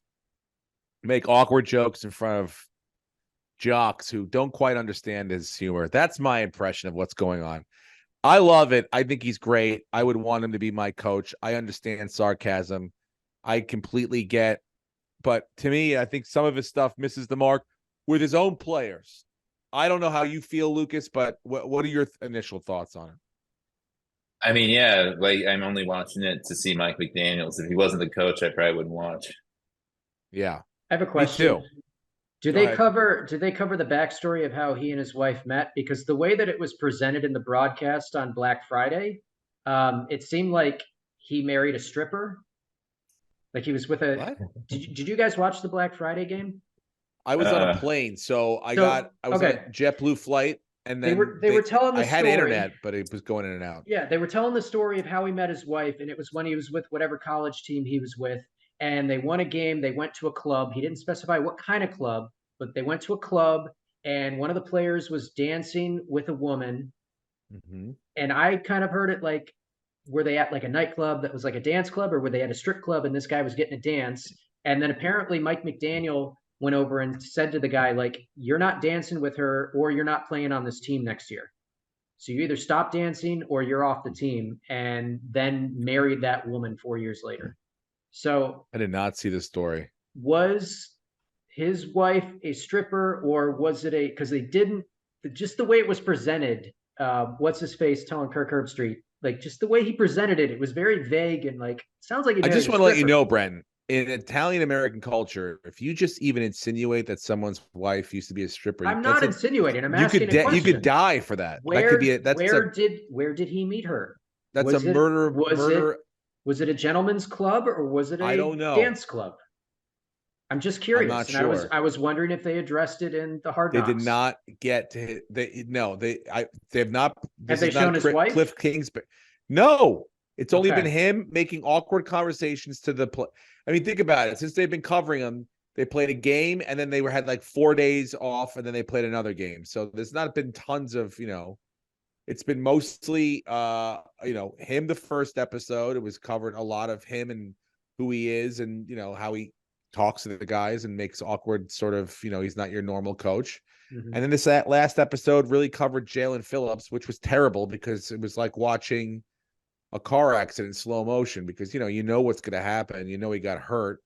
make awkward jokes in front of jocks who don't quite understand his humor. That's my impression of what's going on. I love it. I think he's great. I would want him to be my coach. I understand sarcasm. I completely get. But to me, I think some of his stuff misses the mark with his own players. I don't know how you feel, Lucas, but what are your initial thoughts on it? I mean, yeah, like I'm only watching it to see Mike McDaniels. If he wasn't the coach, I probably wouldn't watch. Yeah. I have a question. Me too. Do they cover the backstory of how he and his wife met? Because the way that it was presented in the broadcast on Black Friday, it seemed like he married a stripper. Like he was with a. What? Did you guys watch the Black Friday game? I was on a plane, so I was on a JetBlue flight, and then they were telling the story. I had internet, but it was going in and out. Yeah, they were telling the story of how he met his wife, and it was when he was with whatever college team he was with. And they won a game. They went to a club. He didn't specify what kind of club, but they went to a club, and one of the players was dancing with a woman. Mm-hmm. And I kind of heard it like, were they at like a nightclub that was like a dance club, or were they at a strip club and this guy was getting a dance? And then apparently Mike McDaniel went over and said to the guy, like, you're not dancing with her or you're not playing on this team next year. So you either stop dancing or you're off the team, and then married that woman 4 years later. So I did not see the story. Was his wife a stripper, or was it because they didn't, just the way it was presented, what's his face telling Kirk Herbstreit, like just the way he presented it, it was very vague and like, sounds like I just want to let you know, Brenton, in Italian American culture, if you just even insinuate that someone's wife used to be a stripper, I'm not insinuating. I'm asking a question. You could die for that. Where did he meet her? That's a murder. Was it a gentleman's club, or was it a dance club? I'm just curious. I'm not sure. I was wondering if they addressed it in the Hard Knocks. They did not get to. They have not. Have they shown his wife? Cliff Kingsbury. No, it's only been him making awkward conversations to the play. I mean, think about it. Since they've been covering him, they played a game, and then they had like 4 days off, and then they played another game. So there's not been tons of, it's been mostly, him the first episode. It was covered a lot of him and who he is and, how he talks to the guys and makes awkward sort of, he's not your normal coach. Mhm. And then this last episode really covered Jalen Phillips, which was terrible because it was like watching a car accident in slow motion because, you know what's going to happen. He got hurt.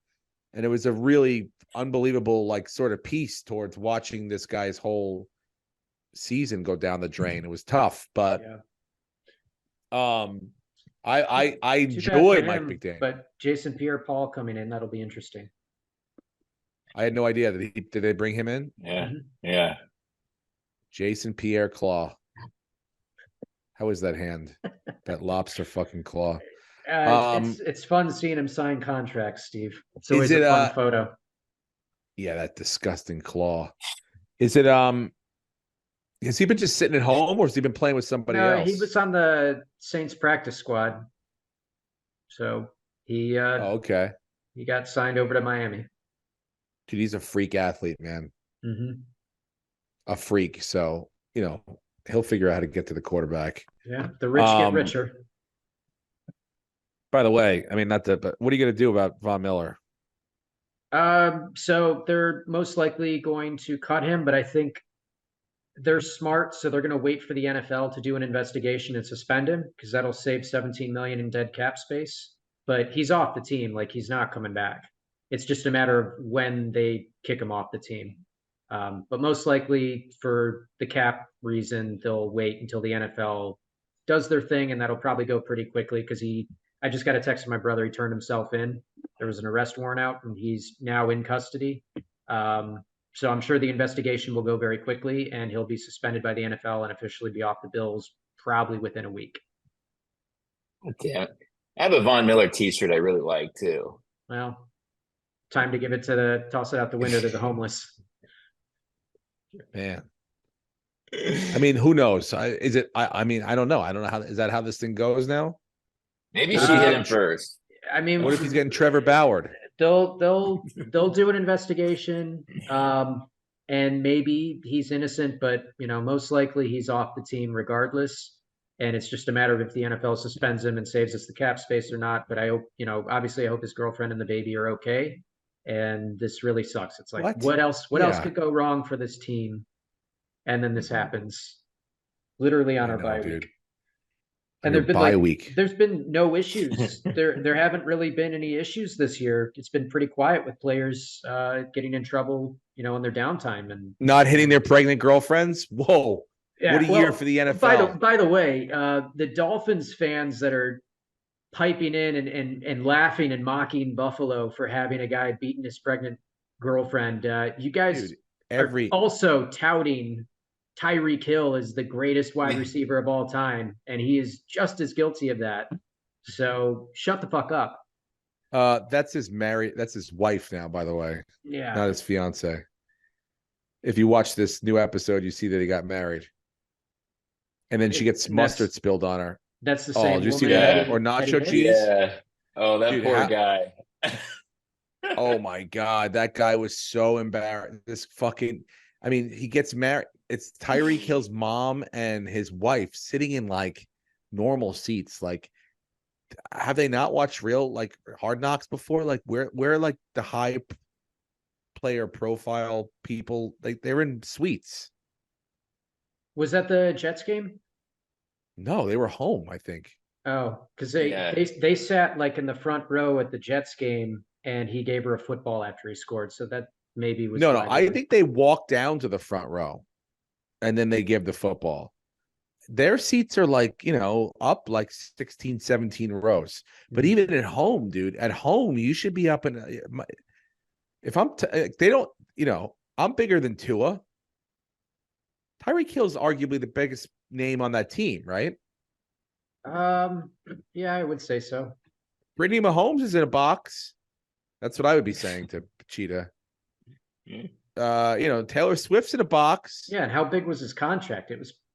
And it was a really unbelievable, like, sort of piece towards watching this guy's whole season go down the drain. It was tough, but I Too bad for enjoy Mike him, McDaniel. but Jason Pierre-Paul coming in, that'll be interesting. I had no idea that did they bring him in? Yeah. Mhm. Yeah. Jason Pierre Claw. How is that hand? That lobster fucking claw. It's fun seeing him sign contracts, Steve. It's always it, a fun photo. Yeah, that disgusting claw. Is it has he been just sitting at home or has he been playing with somebody No, else? he was on the Saints practice squad. So he okay. he got signed over to Miami. Dude, he's a freak athlete, man. Mm-hmm. A freak. So, he'll figure out how to get to the quarterback. Yeah, the rich get richer. By the way, I mean, but what are you going to do about Von Miller? So they're most likely going to cut him, but I think they're smart, so they're going to wait for the NFL to do an investigation and suspend him because that'll save 17 million in dead cap space. But he's off the team, like he's not coming back. It's just a matter of when they kick him off the team. But most likely for the cap reason, they'll wait until the NFL does their thing, and that'll probably go pretty quickly because I just got a text from my brother. He turned himself in. There was an arrest warrant out, and he's now in custody. So I'm sure the investigation will go very quickly, and he'll be suspended by the NFL and officially be off the Bills probably within a week. Damn. I have a Von Miller T-shirt I really like too. Well, time to give it to toss it out the window to the homeless. Man. I mean, who knows? Is it? I mean, I don't know. I don't know how. Is that how this thing goes now? Maybe she hit him first. I mean, What if he's getting Trevor Bauer? They'll do an investigation, and maybe he's innocent, but most likely he's off the team regardless. And it's just a matter of if the NFL suspends him and saves us the cap space or not. But I hope, obviously, I hope his girlfriend and the baby are okay. And this really sucks. It's like, what else could go wrong for this team? And then this happens, literally on our bye week. And there's been no issues. There haven't really been any issues this year. It's been pretty quiet with players getting in trouble, in their downtime and not hitting their pregnant girlfriends. Whoa. Yeah, what a year for the NFL. By the way, the Dolphins fans that are piping in and laughing and mocking Buffalo for having a guy beating his pregnant girlfriend, you guys are also touting Tyreek Hill is the greatest wide receiver of all time, and he is just as guilty of that. So shut the fuck up. That's his wife now, by the way. Yeah. Not his fiance. If you watch this new episode, you see that he got married. And then she gets mustard spilled on her. That's the same. Did you see that? Or nacho cheese? Yeah. Oh, that poor guy. Oh my God. That guy was so embarrassed. He gets married. It's Tyreek Hill's mom and his wife sitting in like normal seats. Like, have they not watched real like Hard Knocks before? Like, where like the high player profile people, like they're in suites. Was that the Jets game? No, they were home, I think. Oh, because they sat like in the front row at the Jets game, and he gave her a football after he scored. So that maybe was no. I think they walked down to the front row, and then they give the football. Their seats are like, up like 16, 17 rows. But even at home, dude, you should be up in. If they don't, I'm bigger than Tua. Tyreek Hill is arguably the biggest name on that team, right? Yeah, I would say so. Brittany Mahomes is in a box. That's what I would be saying to Cheetah. Taylor Swift's in a box. Yeah, and how big was his contract?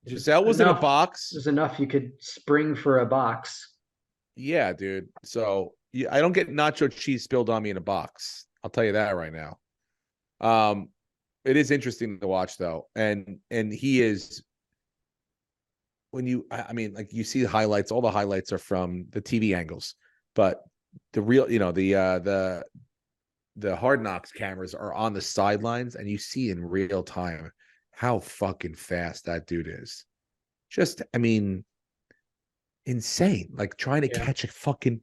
Giselle was in a box. There's enough you could spring for a box. Yeah, dude. So I don't get nacho cheese spilled on me in a box. I'll tell you that right now. It is interesting to watch though, and he is. When you see the highlights, all the highlights are from the TV angles, but the real, the Hard Knocks cameras are on the sidelines, and you see in real time how fucking fast that dude is. Just, I mean, insane. Like trying to catch a fucking,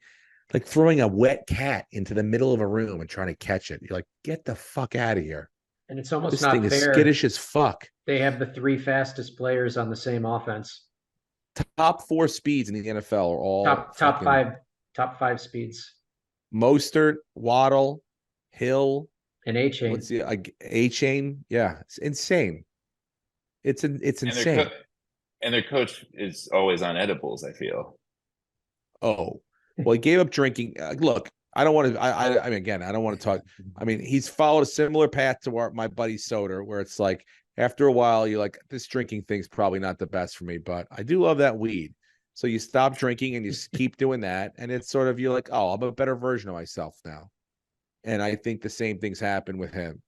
like throwing a wet cat into the middle of a room and trying to catch it. You're like, get the fuck out of here. And it's almost This not thing is fair. skittish as fuck. They have the 3 fastest players on the same offense. Top 4 speeds in the NFL are all top 5 speeds. Mostert, Waddle, Hill, and A-Chain. What's the A-Chain? Yeah, it's insane. It's insane. And their coach is always on edibles, I feel. Oh, well, he gave up drinking. Look, I don't want to. I mean, again, I don't want to talk. I mean, he's followed a similar path to my buddy Soder, where it's like after a while, you're like, this drinking thing's probably not the best for me, but I do love that weed. So you stop drinking and you keep doing that, and it's sort of, you're like, oh, I'm a better version of myself now. And I think the same things happen with him.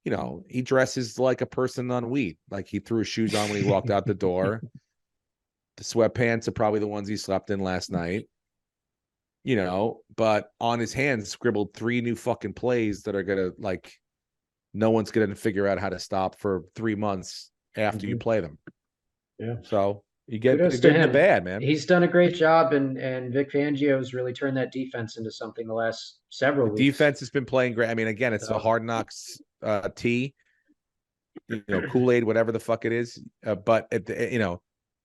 You know, he dresses like a person on weed. Like he threw his shoes on when he walked out the door. The sweatpants are probably the ones he slept in last night. You know, but on his hands scribbled 3 new fucking plays that are gonna, like, no one's gonna figure out how to stop for 3 months after you play them. Yeah. So you get Kudos good to and the him. bad, man. He's done a great job, and Vic Fangio's really turned that defense into something the last several The weeks. defense has been playing great. I mean, again, it's the Hard Knocks tea, Kool-Aid, whatever the fuck it is. But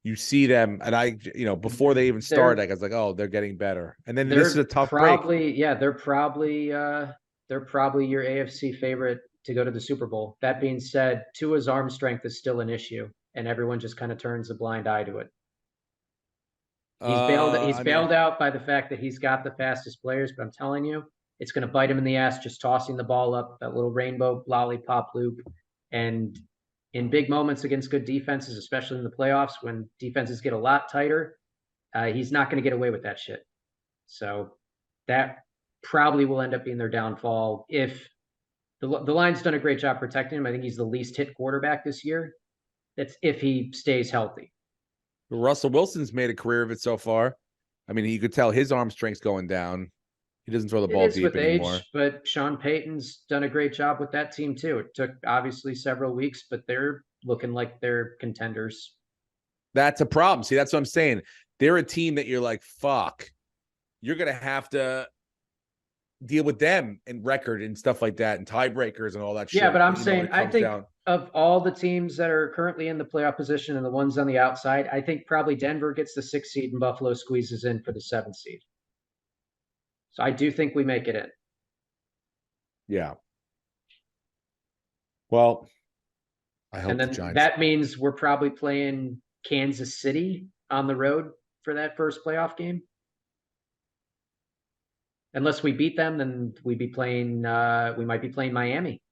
you see them, and before they even started, I was like, oh, they're getting better. And then this is a tough break. Yeah, they're probably your AFC favorite to go to the Super Bowl. That being said, Tua's arm strength is still an issue, and everyone just kind of turns a blind eye to it. He's bailed out by the fact that he's got the fastest players, but I'm telling you, it's going to bite him in the ass just tossing the ball up, that little rainbow lollipop loop. And in big moments against good defenses, especially in the playoffs, when defenses get a lot tighter, he's not going to get away with that shit. So that probably will end up being their downfall. If the line's done a great job protecting him, I think he's the least hit quarterback this year. That's if he stays healthy. Russell Wilson's made a career of it so far. I mean, you could tell his arm strength's going down. He doesn't throw the ball deep anymore. But Sean Payton's done a great job with that team too. It took obviously several weeks, but they're looking like they're contenders. That's a problem. See, that's what I'm saying. They're a team that you're like, fuck, you're going to have to deal with them in record and stuff like that and tiebreakers and all that shit. Yeah, but I'm saying, I think of all the teams that are currently in the playoff position and the ones on the outside, I think probably Denver gets the 6th seed and Buffalo squeezes in for the 7th seed. So I do think we make it in. Yeah. Well, I hope and then the Giants... that means we're probably playing Kansas City on the road for that first playoff game. Unless we beat them, then we'd be playing. We might be playing Miami.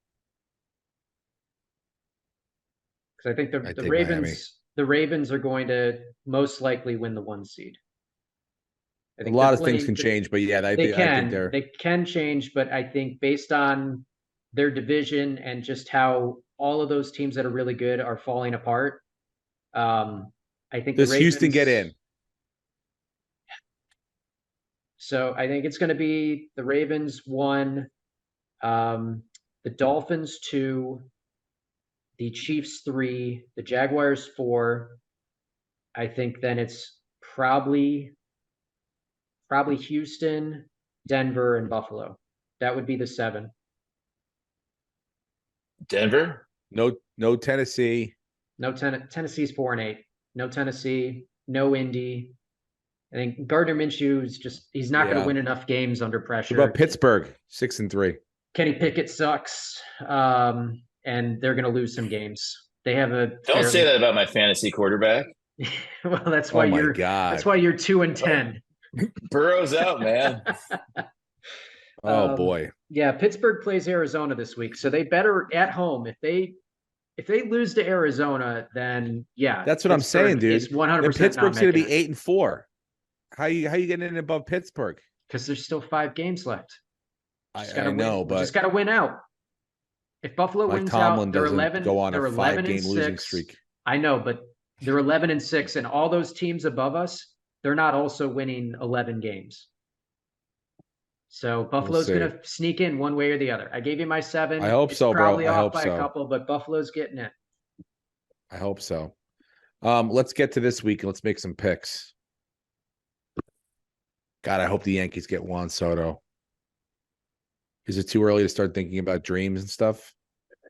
Because I think the Ravens. Miami. The Ravens are going to most likely win the 1 seed. I think a lot of things can change, but yeah, I think they can change. But I think based on their division and just how all of those teams that are really good are falling apart, I think does Houston get in? So I think it's going to be the Ravens 1, the Dolphins 2, the Chiefs 3, the Jaguars 4. I think then it's probably Houston, Denver, and Buffalo. That would be the 7. Denver? No Tennessee. No Tennessee's 4-8. No Tennessee. No Indy. I think Gardner Minshew is he's not going to win enough games under pressure. What about Pittsburgh? 6-3. Kenny Pickett sucks. And they're going to lose some games. They have a Don't say that about my fantasy quarterback. Well, that's why that's why you're 2-10. Burrow's out, man. Oh boy. Yeah, Pittsburgh plays Arizona this week, so they better at home. If they lose to Arizona, then yeah, that's what I'm saying, dude. It's 100%. Pittsburgh's going to be 8-4. How you getting in above Pittsburgh? Because there's still 5 games left. I know, but just got to win out. If Buffalo wins out, they're 11. Go on they're a 5-game losing streak. I know, but they're 11-6, and all those teams above us, they're not also winning 11 games. So Buffalo's going to sneak in one way or the other. I gave you my 7. I hope so, bro. Probably I off hope by so. a couple, but Buffalo's getting it. I hope so. Let's get to this week and let's make some picks. God, I hope the Yankees get Juan Soto. Is it too early to start thinking about dreams and stuff?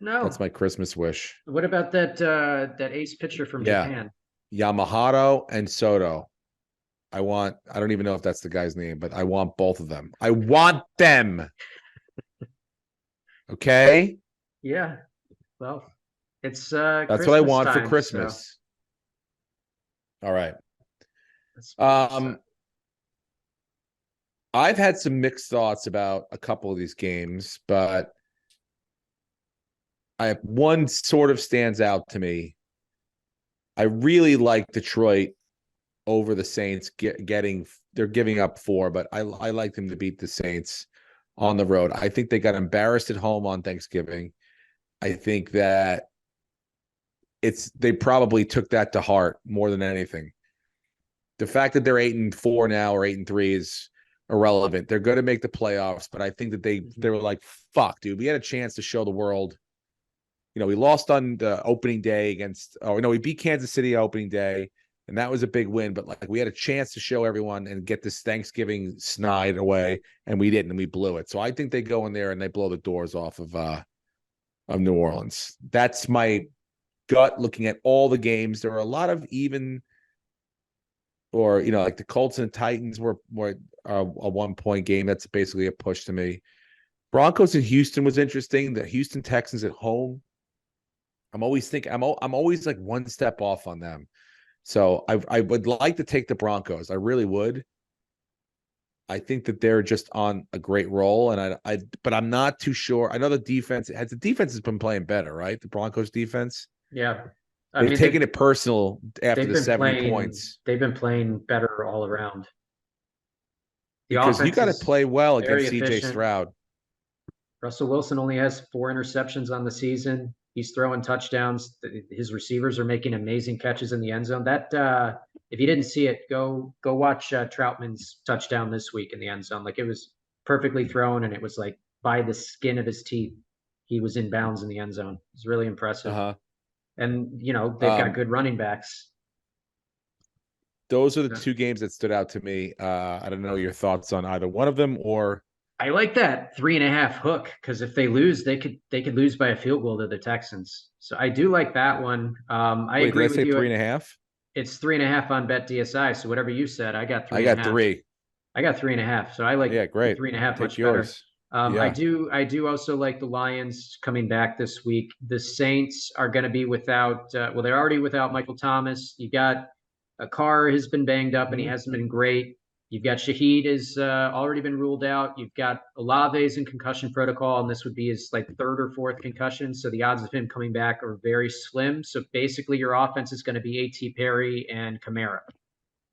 No. That's my Christmas wish. What about that ace pitcher from Japan? Yamamoto and Soto. I don't even know if that's the guy's name, but I want both of them. I want them. Okay? Yeah. Well, it's that's Christmas what I want time, for Christmas. So. All right. I've had some mixed thoughts about a couple of these games, but one sort of stands out to me. I really like Detroit over the Saints they're giving up 4, but I like them to beat the Saints on the road. I think they got embarrassed at home on Thanksgiving. I think that they probably took that to heart more than anything. The fact that they're 8-4 now or 8-3 is irrelevant. They're going to make the playoffs, but I think that they were like, fuck, dude, we had a chance to show the world. We lost on the opening day we beat Kansas City opening day, and that was a big win, but like we had a chance to show everyone and get this Thanksgiving snide away, and we didn't, and we blew it. So I think they go in there and they blow the doors off of New Orleans. That's my gut looking at all the games. There are a lot of even, or like the Colts and Titans were a 1-point game. That's basically a push to me. Broncos and Houston was interesting. The Houston Texans at home. I'm always like one step off on them. So I would like to take the Broncos. I really would. I think that they're just on a great roll, and but I'm not too sure. I know the defense has been playing better, right? The Broncos defense. Yeah. They've taken it personal after the 70 points. They've been playing better all around. Because you got to play well against CJ Stroud. Russell Wilson only has 4 interceptions on the season. He's throwing touchdowns. His receivers are making amazing catches in the end zone. That if you didn't see it, go watch Troutman's touchdown this week in the end zone. Like, it was perfectly thrown, and it was like by the skin of his teeth. He was in bounds in the end zone. It's really impressive. And they've got good running backs. Those are the 2 games that stood out to me. I don't know your thoughts on either one of them, or I like that 3.5 hook, because if they lose, they could lose by a field goal to the Texans. So I do like that one. I agree with you. 3.5. It's 3.5 on Bet DSI. So whatever you said, I got 3.5. I got 3. I got 3.5. So I like great 3.5 much yours. Better. I do also like the Lions coming back this week. The Saints are going to be without. They're already without Michael Thomas. You got Carr has been banged up and he hasn't been great. You've got Shaheed has already been ruled out. You've got Olave's in concussion protocol, and this would be his 3rd or 4th concussion. So the odds of him coming back are very slim. So basically your offense is going to be A.T. Perry and Kamara.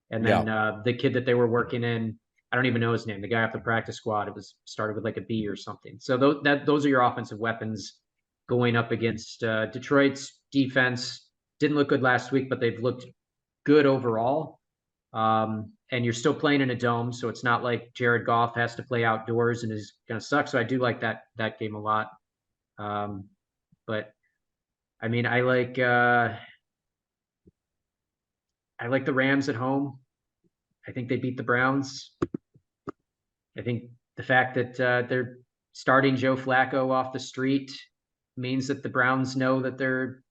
And then the kid that they were working in, I don't even know his name, the guy off the practice squad, it was started with like a B or something. So those are your offensive weapons going up against Detroit's defense. Didn't look good last week, but they've looked good overall. And you're still playing in a dome, so it's not like Jared Goff has to play outdoors and is going to suck. So I do like that game a lot. But I mean, I like the Rams at home. I think they beat the Browns. I think the fact that they're starting Joe Flacco off the street means that the Browns know that they're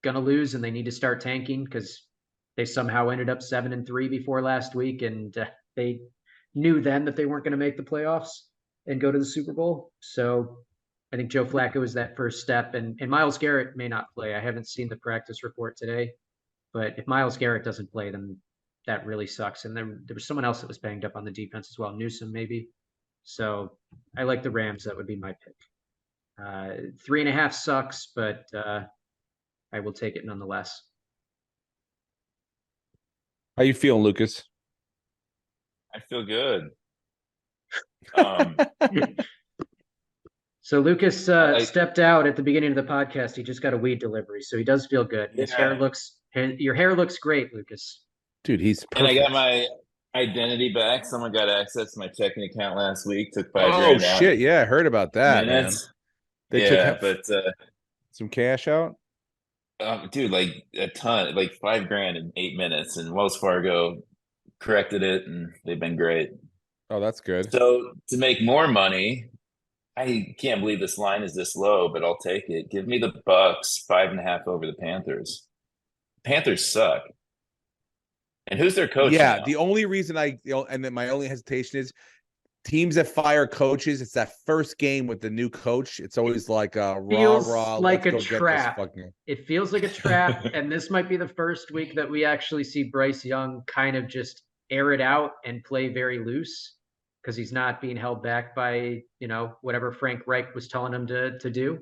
going to lose and they need to start tanking, because they somehow ended up 7-3 before last week, and they knew then that they weren't going to make the playoffs and go to the Super Bowl. So I think Joe Flacco is that first step, and Myles Garrett may not play. I haven't seen the practice report today, but if Myles Garrett doesn't play, then that really sucks. And then there was someone else that was banged up on the defense as well, Newsome maybe. So I like the Rams. That would be my pick. 3.5 sucks, but I will take it nonetheless. How you feeling, Lucas? I feel good. So Lucas stepped out at the beginning of the podcast. He just got a weed delivery, so he does feel good. Your hair looks great, Lucas. Dude, he's perfect. And I got Identity back. Someone got access to my checking account last week. Took five Oh grand out shit! in Yeah, I heard about that, man. minutes. They took Yeah, but some cash out. dude, like a ton, like 5 grand in 8 minutes, and Wells Fargo corrected it, and they've been great. Oh, that's good. So to make more money, I can't believe this line is this low, but I'll take it. Give me the Bucks 5.5 over the Panthers. Panthers suck. And who's their coach Yeah, now? the only reason and then my only hesitation is teams that fire coaches. It's that first game with the new coach. It's always like Feels rah. like Let's a go get this trap. fucking. It feels like a trap, and this might be the first week that we actually see Bryce Young kind of just air it out and play very loose because he's not being held back by whatever Frank Reich was telling him to do.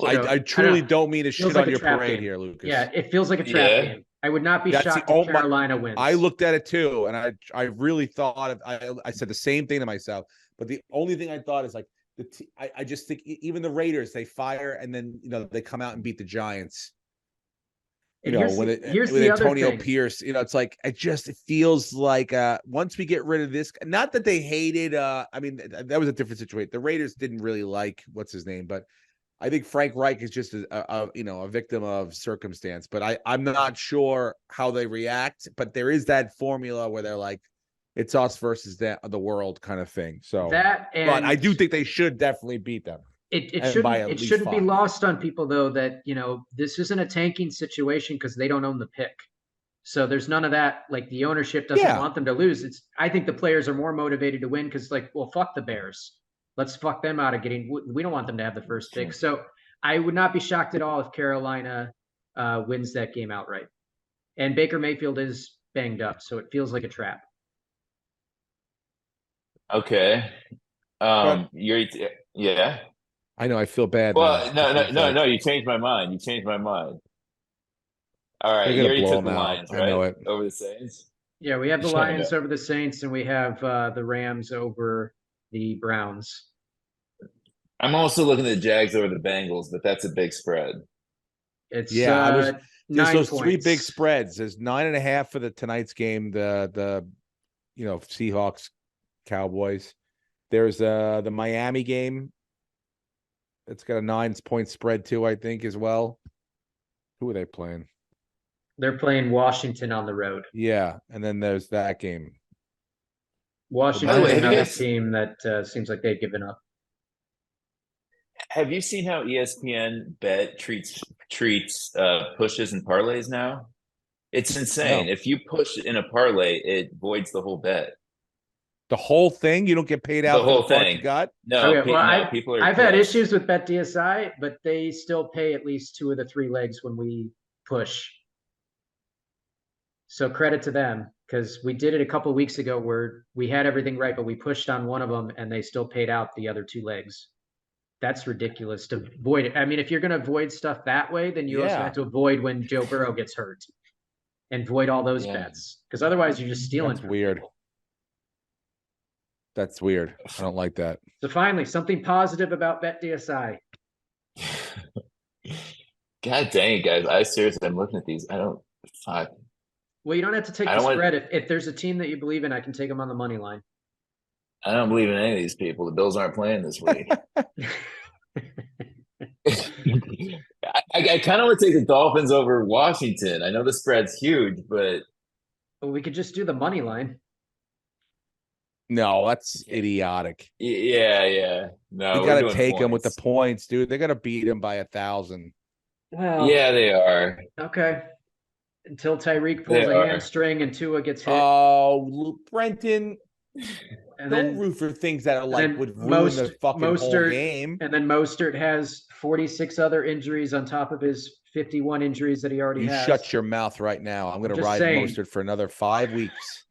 So, I truly don't mean to feels shit like on a your trap parade game. here, Lucas. Yeah, it feels like a trap Yeah. game. I would not be That's shocked the- if Carolina wins. I looked at it too, and I really thought I said the same thing to myself. But the only thing I thought is like I just think even the Raiders, they fire and then they come out and beat the Giants. And here's with the other Antonio thing. Pierce, it's like it feels like once we get rid of this, not that they hated. I mean, that was a different situation. The Raiders didn't really like what's his name, but I think Frank Reich is just a victim of circumstance. But I'm not sure how they react. But there is that formula where they're like, it's us versus the world kind of thing. So but I do think they should definitely beat them. It shouldn't be lost on people though that this isn't a tanking situation because they don't own the pick. So there's none of that. Like the ownership doesn't want them to lose. I think the players are more motivated to win because well, fuck the Bears. Let's fuck them out of getting. We don't want them to have the first pick. So I would not be shocked at all if Carolina wins that game outright. And Baker Mayfield is banged up, so it feels like a trap. Okay. Yeah. I know. I feel bad. Well, now. no. You changed my mind. All right, you already took the Lions, right? I know it. Over the Saints. Yeah, we have the Lions over the Saints, and we have the Rams over the Browns. I'm also looking at the Jags over the Bengals, but that's a big spread. It's there's 9 those points. 3 big spreads. There's 9.5 for tonight's game. The Seahawks, Cowboys. There's the Miami game. It's got a 9-point spread too, I think, as well. Who are they playing? They're playing Washington on the road. Yeah, and then there's that game. Washington is another team that seems like they've given up. Have you seen how ESPN Bet treats pushes and parlays now? It's insane. No. If you push in a parlay, it voids the whole bet. The whole thing? You don't get paid out the whole for the thing. You got? No, okay, well, people are. I've had issues with BetDSI, but they still pay at least 2 of the 3 legs when we push. So credit to them because we did it a couple of weeks ago where we had everything right, but we pushed on one of them and they still paid out the other 2 legs. That's ridiculous to avoid it. I mean, if you're going to avoid stuff that way, then you also have to avoid when Joe Burrow gets hurt and void all those bets because otherwise you're just stealing. That's weird. People. That's weird. I don't like that. So finally, something positive about BetDSI. God dang it, guys. I'm looking at these. Well, you don't have to take the spread. If there's a team that you believe in, I can take them on the money line. I don't believe in any of these people. The Bills aren't playing this week. I kind of want to take the Dolphins over Washington. I know the spread's huge, but we could just do the money line. No, that's idiotic. Yeah. No, you got to take them with the points, dude. They got to beat them by 1,000. Well, yeah, they are. Okay. Until Tyreek pulls a hamstring and Tua gets hit. Oh, Brenton. And don't root for things that are would ruin the fucking whole game. And then Mostert has 46 other injuries on top of his 51 injuries that he already has. You shut your mouth right now. I'm going to ride Mostert for another 5 weeks.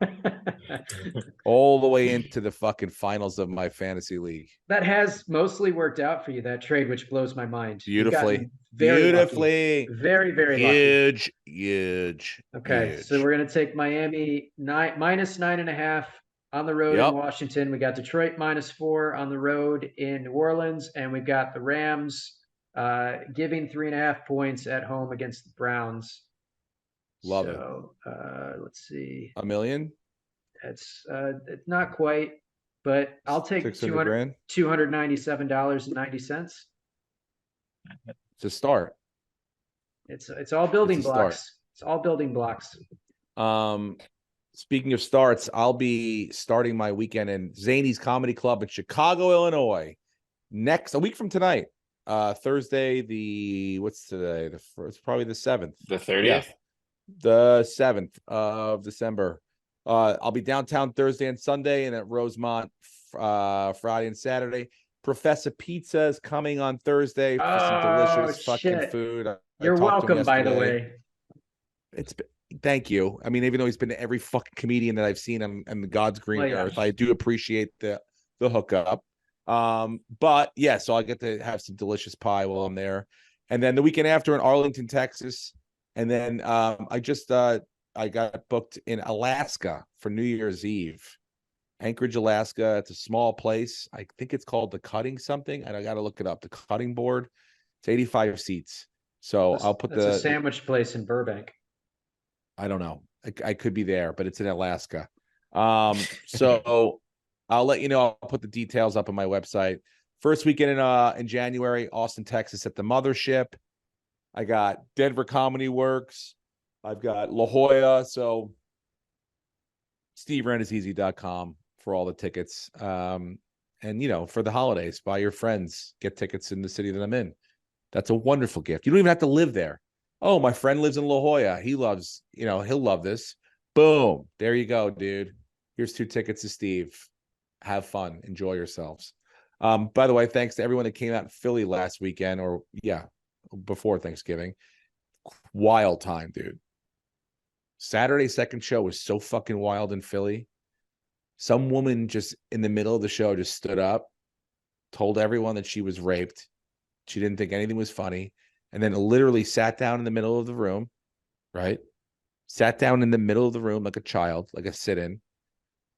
All the way into the fucking finals of my fantasy league. That has mostly worked out for you, that trade, which blows my mind. Beautifully. Lucky. Very, very lucky. Huge. Okay, so we're going to take Miami minus 9.5 on the road in Washington. We got Detroit -4 on the road in New Orleans, and we've got the Rams giving 3.5 points at home against the Browns. Love it. Let's see. $1 million? It's not quite, but I'll take 600 grand $297.90. to start. It's all building It's a start. blocks. It's all building blocks. Speaking of starts, I'll be starting my weekend in Zany's Comedy Club in Chicago, Illinois, a week from tonight. Thursday, what's today? It's probably the 7th. The 30th? Yeah, the 7th of December. I'll be downtown Thursday and Sunday, and at Rosemont Friday and Saturday. Professor Pizza is coming on Thursday for some delicious fucking food. You're welcome, by the way. Thank you. I mean, even though he's been to every fucking comedian that I've seen on the God's green earth, I do appreciate the hookup. But yeah, so I get to have some delicious pie while I'm there. And then the weekend after in Arlington, Texas. And then I got booked in Alaska for New Year's Eve. Anchorage, Alaska. It's a small place. I think it's called the Cutting something. And I got to look it up. The Cutting Board. It's 85 seats. So I'll put that's a sandwich place in Burbank. I don't know. I could be there, but it's in Alaska. So I'll let you know. I'll put the details up on my website. First weekend in January, Austin, Texas at the Mothership. I got Denver Comedy Works. I've got La Jolla. So SteveRenazisi.com for all the tickets. And, for the holidays, buy your friends, get tickets in the city that I'm in. That's a wonderful gift. You don't even have to live there. Oh, my friend lives in La Jolla. He loves, he'll love this. Boom. There you go, dude. Here's 2 tickets to Steve. Have fun. Enjoy yourselves. By the way, thanks to everyone that came out in Philly last weekend before Thanksgiving. Wild time, dude. Saturday second show was so fucking wild in Philly. Some woman just in the middle of the show just stood up, told everyone that she was raped. She didn't think anything was funny. And then literally sat down in the middle of the room, right? Sat down in the middle of the room like a child, like a sit-in.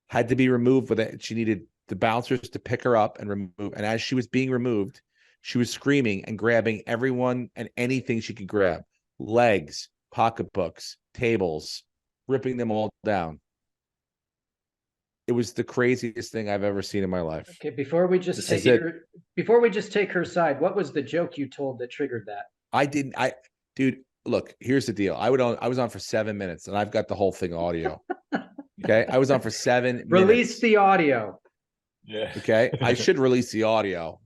Had to be removed with it. She needed the bouncers to pick her up and remove. And as she was being removed, she was screaming and grabbing everyone and anything she could grab. Legs, pocketbooks, tables, ripping them all down. It was the craziest thing I've ever seen in my life. Okay, before we just take her side, what was the joke you told that triggered that? Dude, look, here's the deal. I was on for 7 minutes and I've got the whole thing audio. Okay. I was on for 7 minutes. Release the audio. Yeah. Okay. I should release the audio.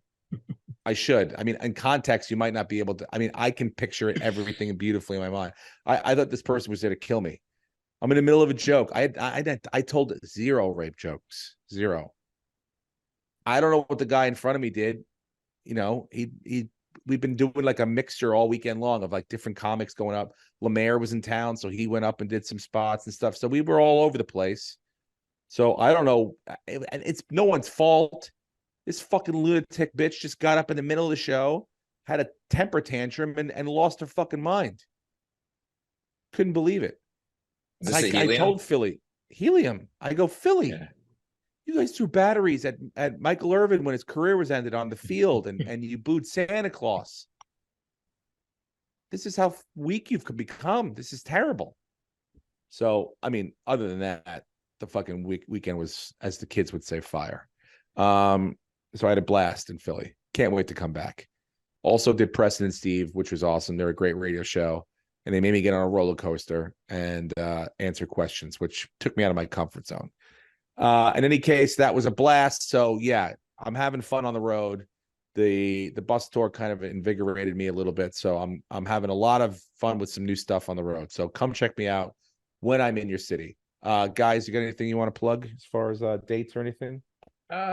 I should. I mean, in context, you might not be able to. I mean, I can picture it everything beautifully in my mind. I thought this person was there to kill me. I'm in the middle of a joke. I told 0 rape jokes. 0. I don't know what the guy in front of me did. We've been doing like a mixture all weekend long of like different comics going up. Lemaire was in town, so he went up and did some spots and stuff. So we were all over the place. So I don't know. And it's no one's fault. This fucking lunatic bitch just got up in the middle of the show, had a temper tantrum, and lost her fucking mind. Couldn't believe it. I told Philly, helium. I go, Philly, you guys threw batteries at Michael Irvin when his career was ended on the field, and you booed Santa Claus. This is how weak you've become. This is terrible. So, I mean, other than that, the fucking weekend was, as the kids would say, fire. So I had a blast in Philly. Can't wait to come back. Also did Preston and Steve, which was awesome. They're a great radio show. And they made me get on a roller coaster and answer questions, which took me out of my comfort zone. In any case, that was a blast. So yeah, I'm having fun on the road. The bus tour kind of invigorated me a little bit. So I'm having a lot of fun with some new stuff on the road. So come check me out when I'm in your city. Guys, you got anything you want to plug as far as dates or anything?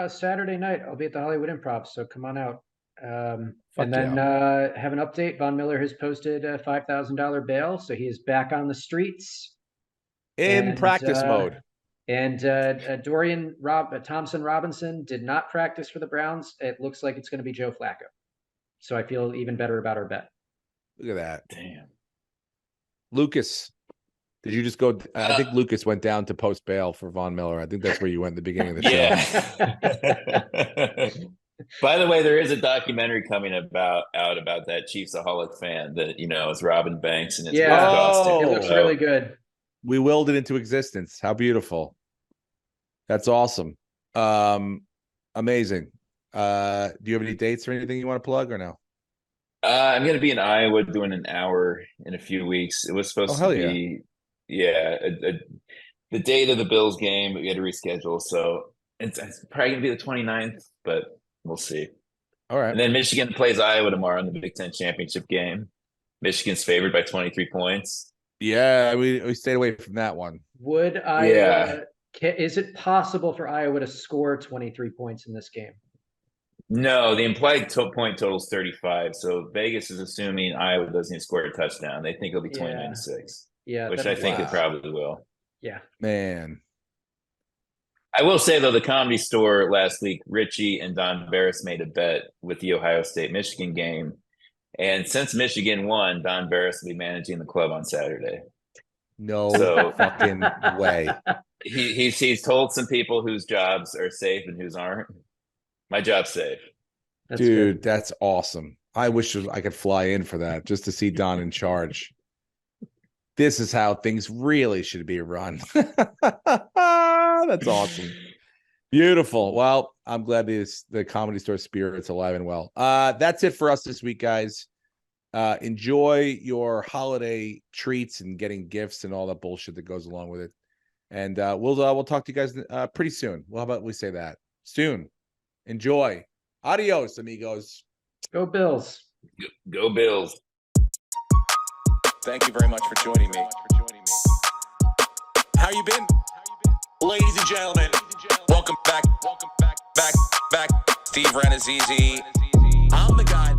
Saturday night, I'll be at the Hollywood Improv, so come on out. And then have an update. Von Miller has posted a $5,000 bail, so he is back on the streets in practice mode. And Dorian Thompson Robinson did not practice for the Browns. It looks like it's going to be Joe Flacco. So I feel even better about our bet. Look at that. Damn. Lucas, did you just go? I think Lucas went down to post bail for Von Miller. I think that's where you went at the beginning of the show. Yeah. By the way, there is a documentary coming out about that Chiefsaholic fan that, is Robin Banks and it's costume. It looks really good. We willed it into existence. How beautiful. That's awesome. Amazing. Do you have any dates or anything you want to plug or no? I'm gonna be in Iowa doing an hour in a few weeks. It was supposed to hell be, the date of the Bills game, but we had to reschedule. So it's probably gonna be the 29th, but we'll see. All right. And then Michigan plays Iowa tomorrow in the Big Ten championship game. Michigan's favored by 23 points. Yeah, we stayed away from that one. Would Iowa? Is it possible for Iowa to score 23 points in this game? No, the implied point total is 35. So Vegas is assuming Iowa doesn't score a touchdown. They think it'll be 29-6. Yeah, which I think it probably will. Yeah, man. I will say though, the Comedy Store last week, Richie and Don Barris made a bet with the Ohio State Michigan game, and since Michigan won, Don Barris will be managing the club on Saturday. No fucking way. He's told some people whose jobs are safe and whose aren't. My job's safe. Dude, that's awesome. I wish I could fly in for that just to see Don in charge. This is how things really should be run. That's awesome. Beautiful. Well, I'm glad the Comedy Store spirit's alive and well. That's it for us this week, guys. Enjoy your holiday treats and getting gifts and all that bullshit that goes along with it. And we'll talk to you guys pretty soon. Well, how about we say that? Soon. Enjoy. Adios, amigos. Go Bills. Go Bills. Thank you very much for joining me. How you been? Ladies and gentlemen, welcome back. Steve Renazizi. I'm the guy